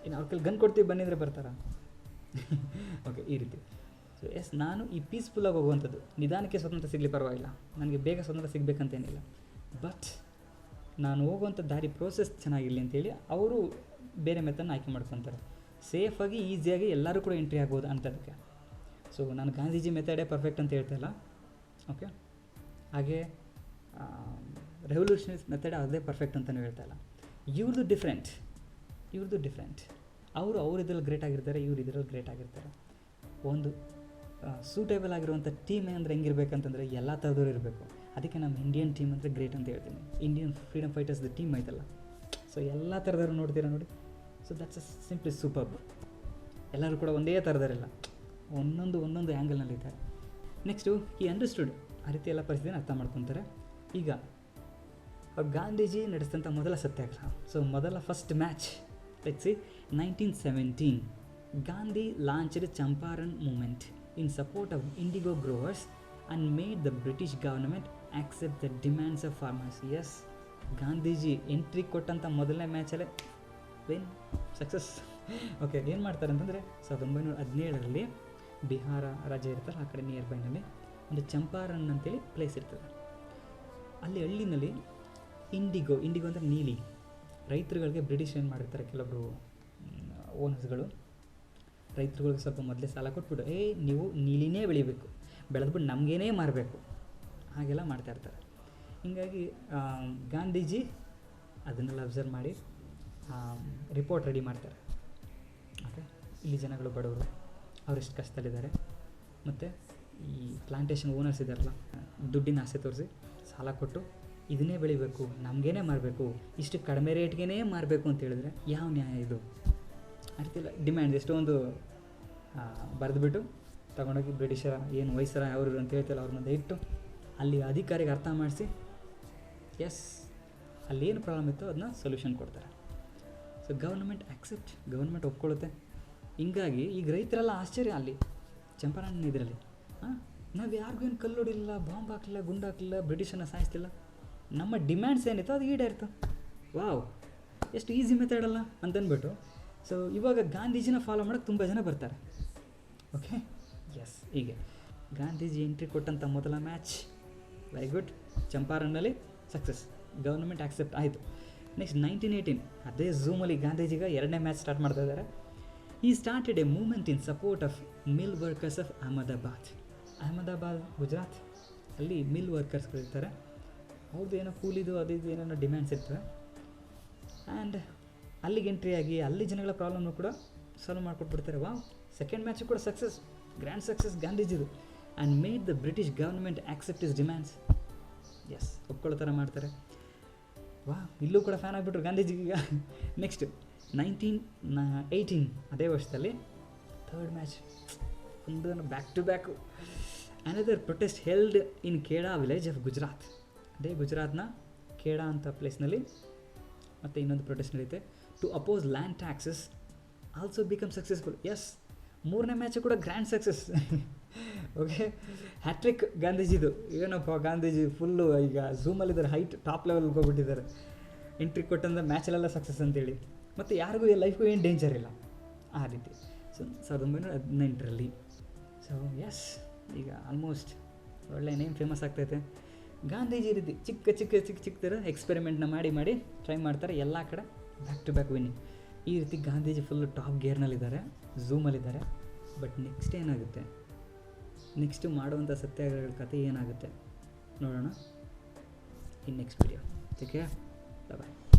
ಇನ್ನು ಅವ್ರ ಕೈಲಿ ಗನ್ ಕೊಡ್ತೀವಿ ಬನ್ನಿದ್ರೆ ಬರ್ತಾರಾ? ಓಕೆ, ಈ ರೀತಿ. ಸೊ ಎಸ್, ನಾನು ಈ ಪೀಸ್ಫುಲ್ಲಾಗಿ ಹೋಗುವಂಥದ್ದು, ನಿಧಾನಕ್ಕೆ ಸ್ವತಂತ್ರ ಸಿಗಲಿ ಪರವಾಗಿಲ್ಲ, ನನಗೆ ಬೇಗ ಸ್ವತಂತ್ರ ಸಿಗಬೇಕಂತೇನಿಲ್ಲ, ಬಟ್ ನಾನು ಹೋಗುವಂಥ ದಾರಿ ಪ್ರೋಸೆಸ್ ಚೆನ್ನಾಗಿರಲಿ ಅಂತೇಳಿ ಅವರು ಬೇರೆ ಮೆಥಡ್ನ ಆಯ್ಕೆ ಮಾಡ್ಕೊತಾರೆ. ಸೇಫಾಗಿ ಈಸಿಯಾಗಿ ಎಲ್ಲರೂ ಕೂಡ ಎಂಟ್ರಿ ಆಗ್ಬೋದು ಅಂಥದಕ್ಕೆ. ಸೊ ನಾನು ಗಾಂಧೀಜಿ ಮೆಥಡೇ ಪರ್ಫೆಕ್ಟ್ ಅಂತ ಹೇಳ್ತಾ ಇಲ್ಲ, ಓಕೆ, ಹಾಗೆ ರೆವಲ್ಯೂಷನರೀಸ್ ಮೆಥಡ್ ಅದೇ ಪರ್ಫೆಕ್ಟ್ ಅಂತಲೂ ಹೇಳ್ತಾ ಇಲ್ಲ. ಇವ್ರದ್ದು ಡಿಫ್ರೆಂಟ್. ಅವರು ಇದ್ರಲ್ಲಿ ಗ್ರೇಟ್ ಆಗಿರ್ತಾರೆ, ಇವ್ರು ಇದರಲ್ಲಿ ಗ್ರೇಟ್ ಆಗಿರ್ತಾರೆ. ಒಂದು ಸೂಟೇಬಲ್ ಆಗಿರುವಂಥ ಟೀಮ್ ಏನಂದ್ರೆ ಹೆಂಗಿರ್ಬೇಕಂತಂದರೆ ಎಲ್ಲ ಥರದವ್ರು ಇರಬೇಕು. ಅದಕ್ಕೆ ನಮ್ಮ ಇಂಡಿಯನ್ ಟೀಮ್ ಅಂದರೆ ಗ್ರೇಟ್ ಅಂತ ಹೇಳ್ತೀನಿ. ಇಂಡಿಯನ್ ಫ್ರೀಡಮ್ ಫೈಟರ್ಸ್ ಟೀಮ್ ಐತಲ್ಲ, ಸೊ ಎಲ್ಲ ಥರದವ್ರು ನೋಡ್ತೀರಾ ನೋಡಿ. So that's simply superb. ಎಲ್ಲರೂ ಕೂಡ ಒಂದೇ ಥರದವರೆಲ್ಲ ಒಂದೊಂದು ಆ್ಯಂಗಲ್ನಲ್ಲಿದ್ದಾರೆ. ನೆಕ್ಸ್ಟು ಈ ಅಂಡರ್ಸ್ಟುಡ್ ಆ ರೀತಿ ಎಲ್ಲ ಪರಿಸ್ಥಿತಿನ ಅರ್ಥ ಮಾಡ್ಕೊತಾರೆ. ಈಗ ಅವ್ರು ಗಾಂಧೀಜಿ ನಡೆಸಿದಂಥ ಮೊದಲ ಸತ್ಯಾಗ್ರಹ, ಸೊ ಮೊದಲ first match let's see 1917. Gandhi launched Champaran movement in support of indigo growers and made the British government accept the demands of farmers. Yes, Gandhiji entry ಕೊಟ್ಟಂಥ ಮೊದಲನೇ ಮ್ಯಾಚಲ್ಲೇ ವಿನ್ ಸಕ್ಸಸ್. ಓಕೆ, ಏನು ಮಾಡ್ತಾರೆ ಅಂತಂದರೆ 1917 ಬಿಹಾರ ರಾಜ್ಯ ಇರ್ತಲ್ಲ, ಆ ಕಡೆ ನಿಯರ್ ಬೈನಲ್ಲಿ ಒಂದು ಚಂಪಾರಣ್ ಅಂತೇಳಿ ಪ್ಲೇಸ್ ಇರ್ತದೆ. ಅಲ್ಲಿ ಹಳ್ಳಿನಲ್ಲಿ ಇಂಡಿಗೋ ಅಂದರೆ ನೀಲಿ, ರೈತರುಗಳಿಗೆ ಬ್ರಿಟಿಷ್ ಏನು ಮಾಡಿರ್ತಾರೆ, ಕೆಲವೊಬ್ಬರು ಓನರ್ಸ್ಗಳು ರೈತರುಗಳಿಗೆ ಸ್ವಲ್ಪ ಮೊದಲೇ ಸಾಲ ಕೊಟ್ಬಿಟ್ಟು ನೀವು ನೀಲಿನೇ ಬೆಳಿಬೇಕು, ಬೆಳೆದ್ಬಿಟ್ಟು ನಮಗೇನೇ ಮಾರಬೇಕು, ಹಾಗೆಲ್ಲ ಮಾಡ್ತಾಯಿರ್ತಾರೆ. ಹೀಗಾಗಿ ಗಾಂಧೀಜಿ ಅದನ್ನೆಲ್ಲ ಅಬ್ಸರ್ವ್ ಮಾಡಿ ರಿಪೋರ್ಟ್ ರೆಡಿ ಮಾಡ್ತಾರೆ. ಓಕೆ, ಇಲ್ಲಿ ಜನಗಳು ಬಡವರು, ಅವರೆಷ್ಟು ಕಷ್ಟದಲ್ಲಿದ್ದಾರೆ, ಮತ್ತು ಈ ಪ್ಲಾಂಟೇಶನ್ ಓನರ್ಸ್ ಇದ್ದಾರಲ್ಲ, ದುಡ್ಡಿನ ಆಸೆ ತೋರಿಸಿ ಸಾಲ ಕೊಟ್ಟು ಇದನ್ನೇ ಬೆಳಿಬೇಕು, ನಮಗೇನೆ ಮಾರಬೇಕು, ಇಷ್ಟು ಕಡಿಮೆ ರೇಟ್ಗೇ ಮಾರಬೇಕು ಅಂತ ಹೇಳಿದ್ರೆ ಯಾವ ನ್ಯಾಯ ಇದು? ಆ ರೀತಿ ಎಲ್ಲ ಡಿಮ್ಯಾಂಡ್ ಎಷ್ಟೊಂದು ಬರೆದುಬಿಟ್ಟು ತೊಗೊಂಡೋಗಿ ಬ್ರಿಟಿಷರ ಏನು ವಯಸ್ಸರ ಅವರು ಅಂತ ಹೇಳ್ತಿಲ್ಲ ಅವ್ರ ಮುಂದೆ ಇಟ್ಟು ಅಲ್ಲಿ ಅಧಿಕಾರಿಗೆ ಅರ್ಥ ಮಾಡಿಸಿ ಎಸ್ ಅಲ್ಲೇನು ಪ್ರಾಬ್ಲಮ್ ಇತ್ತು ಅದನ್ನ ಸೊಲ್ಯೂಷನ್ ಕೊಡ್ತಾರೆ. ಸೊ ಗೌರ್ಮೆಂಟ್ ಒಪ್ಕೊಳ್ಳುತ್ತೆ. ಹಿಂಗಾಗಿ ಈಗ ರೈತರೆಲ್ಲ ಆಶ್ಚರ್ಯ ಅಲ್ಲಿ ಚಂಪಾರಣ್ ಇದರಲ್ಲಿ, ನಾವು ಯಾರಿಗೂ ಏನು ಕಲ್ಲು ಹೊಡಿಲಿಲ್ಲ, ಬಾಂಬ್ ಹಾಕಲಿಲ್ಲ, ಗುಂಡು ಹಾಕಲಿಲ್ಲ, ಬ್ರಿಟಿಷನ್ನ ಸಾಯಿಸ್ತಿಲ್ಲ, ನಮ್ಮ ಡಿಮ್ಯಾಂಡ್ಸ್ ಏನಿತ್ತು ಅದು ಈಡೇರಿತು. ವಾವ್, ಎಷ್ಟು ಈಸಿ ಮೆಥಡ್ ಅಲ್ಲ ಅಂತಂದ್ಬಿಟ್ಟು. ಸೊ ಇವಾಗ ಗಾಂಧೀಜಿನ ಫಾಲೋ ಮಾಡೋಕ್ಕೆ ತುಂಬ ಜನ ಬರ್ತಾರೆ. ಓಕೆ, ಎಸ್, ಹೀಗೆ ಗಾಂಧೀಜಿ ಎಂಟ್ರಿ ಕೊಟ್ಟಂಥ ಮೊದಲ ಮ್ಯಾಚ್ ವೆರಿ ಗುಡ್, ಚಂಪಾರಣ್ನಲ್ಲಿ ಸಕ್ಸಸ್, ಗೌರ್ಮೆಂಟ್ ಆಕ್ಸೆಪ್ಟ್ ಆಯಿತು. ನೆಕ್ಸ್ಟ್ 1918 ಅದೇ ಝೂಮಲ್ಲಿ ಗಾಂಧೀಜಿಗ ಎರಡನೇ ಮ್ಯಾಚ್ ಸ್ಟಾರ್ಟ್ ಮಾಡ್ತಾ ಇದ್ದಾರೆ. ಈ started A movement in support of mill workers of Ahmedabad Gujarat. ಅಲ್ಲಿ ಮಿಲ್ ವರ್ಕರ್ಸ್ಗಳಿರ್ತಾರೆ, ಅವ್ರದ್ದು ಏನೋ ಕೂಲಿದು ಅದು ಇದು ಏನೇನೋ ಡಿಮ್ಯಾಂಡ್ಸ್ ಇರ್ತವೆ. ಆ್ಯಂಡ್ ಅಲ್ಲಿಗೆ ಎಂಟ್ರಿ ಆಗಿ ಅಲ್ಲಿ ಜನಗಳ ಪ್ರಾಬ್ಲಮ್ನು ಕೂಡ ಸಾಲ್ವ್ ಮಾಡಿಕೊಟ್ಬಿಡ್ತಾರೆ. ವಾವ್, ಸೆಕೆಂಡ್ ಮ್ಯಾಚು ಕೂಡ ಸಕ್ಸಸ್, ಗ್ರ್ಯಾಂಡ್ ಸಕ್ಸಸ್ ಗಾಂಧೀಜಿದು. And made the British government accept his demands. Yes, ಒಪ್ಕೊಳ್ಳೋ ಥರ ಮಾಡ್ತಾರೆ. ಇಲ್ಲೂ ಕೂಡ ಫ್ಯಾನ್ ಆಗಿಬಿಟ್ರು ಗಾಂಧೀಜಿಗೀಗ. ನೆಕ್ಸ್ಟ್ 1918 ಅದೇ ವರ್ಷದಲ್ಲಿ ಥರ್ಡ್ ಮ್ಯಾಚ್, ಒಂದು back to back. Another protest held in Kheda village of Gujarat. ಅದೇ ಗುಜರಾತ್ನ ಖೇಡಾ ಅಂತ ಪ್ಲೇಸ್ನಲ್ಲಿ ಮತ್ತು ಇನ್ನೊಂದು ಪ್ರೊಟೆಸ್ಟ್ ನಡೆಯುತ್ತೆ. To oppose land taxes also become successful. Yes, ಮೂರನೇ ಮ್ಯಾಚು ಕೂಡ ಗ್ರ್ಯಾಂಡ್ ಸಕ್ಸಸ್. ಓಕೆ, ಹ್ಯಾಟ್ರಿಕ್ ಗಾಂಧೀಜಿದು. ಏನಪ್ಪ ಗಾಂಧೀಜಿ ಫುಲ್ಲು ಈಗ ಝೂಮಲ್ಲಿದ್ದಾರೆ, ಹೈಟ್ ಟಾಪ್ ಲೆವೆಲ್ಗೆ ಹೋಗ್ಬಿಟ್ಟಿದ್ದಾರೆ. ಎಂಟ್ರಿ ಕೊಟ್ಟಂದ್ರೆ ಮ್ಯಾಚಲ್ಲೆಲ್ಲ ಸಕ್ಸಸ್ ಅಂತೇಳಿ, ಮತ್ತು ಯಾರಿಗೂ ಲೈಫ್ಗೂ ಏನು ಡೇಂಜರ್ ಇಲ್ಲ ಆ ರೀತಿ. ಸೊ 1918 ಸೊ ಎಸ್, ಈಗ ಆಲ್ಮೋಸ್ಟ್ ಒಳ್ಳೆ ನೇಮ್ ಫೇಮಸ್ ಆಗ್ತೈತೆ. ಗಾಂಧೀಜಿ ರೀತಿ ಚಿಕ್ಕ ಥರ ಎಕ್ಸ್ಪೆರಿಮೆಂಟ್ನ ಮಾಡಿ ಟ್ರೈ ಮಾಡ್ತಾರೆ, ಎಲ್ಲ ಕಡೆ ಬ್ಯಾಕ್ ಟು ಬ್ಯಾಕ್ ವಿನ್ನಿಂಗ್. ಈ ರೀತಿ ಗಾಂಧೀಜಿ ಫುಲ್ಲು ಟಾಪ್ ಗೇರ್ನಲ್ಲಿದ್ದಾರೆ, ಝೂಮಲ್ಲಿದ್ದಾರೆ. ಬಟ್ ನೆಕ್ಸ್ಟ್ ಏನಾಗುತ್ತೆ, ನೆಕ್ಸ್ಟು ಮಾಡುವಂಥ ಸತ್ಯಾಗ್ರಹಗಳ ಕಥೆ ಏನಾಗುತ್ತೆ ನೋಡೋಣ in next video. Take care, bye.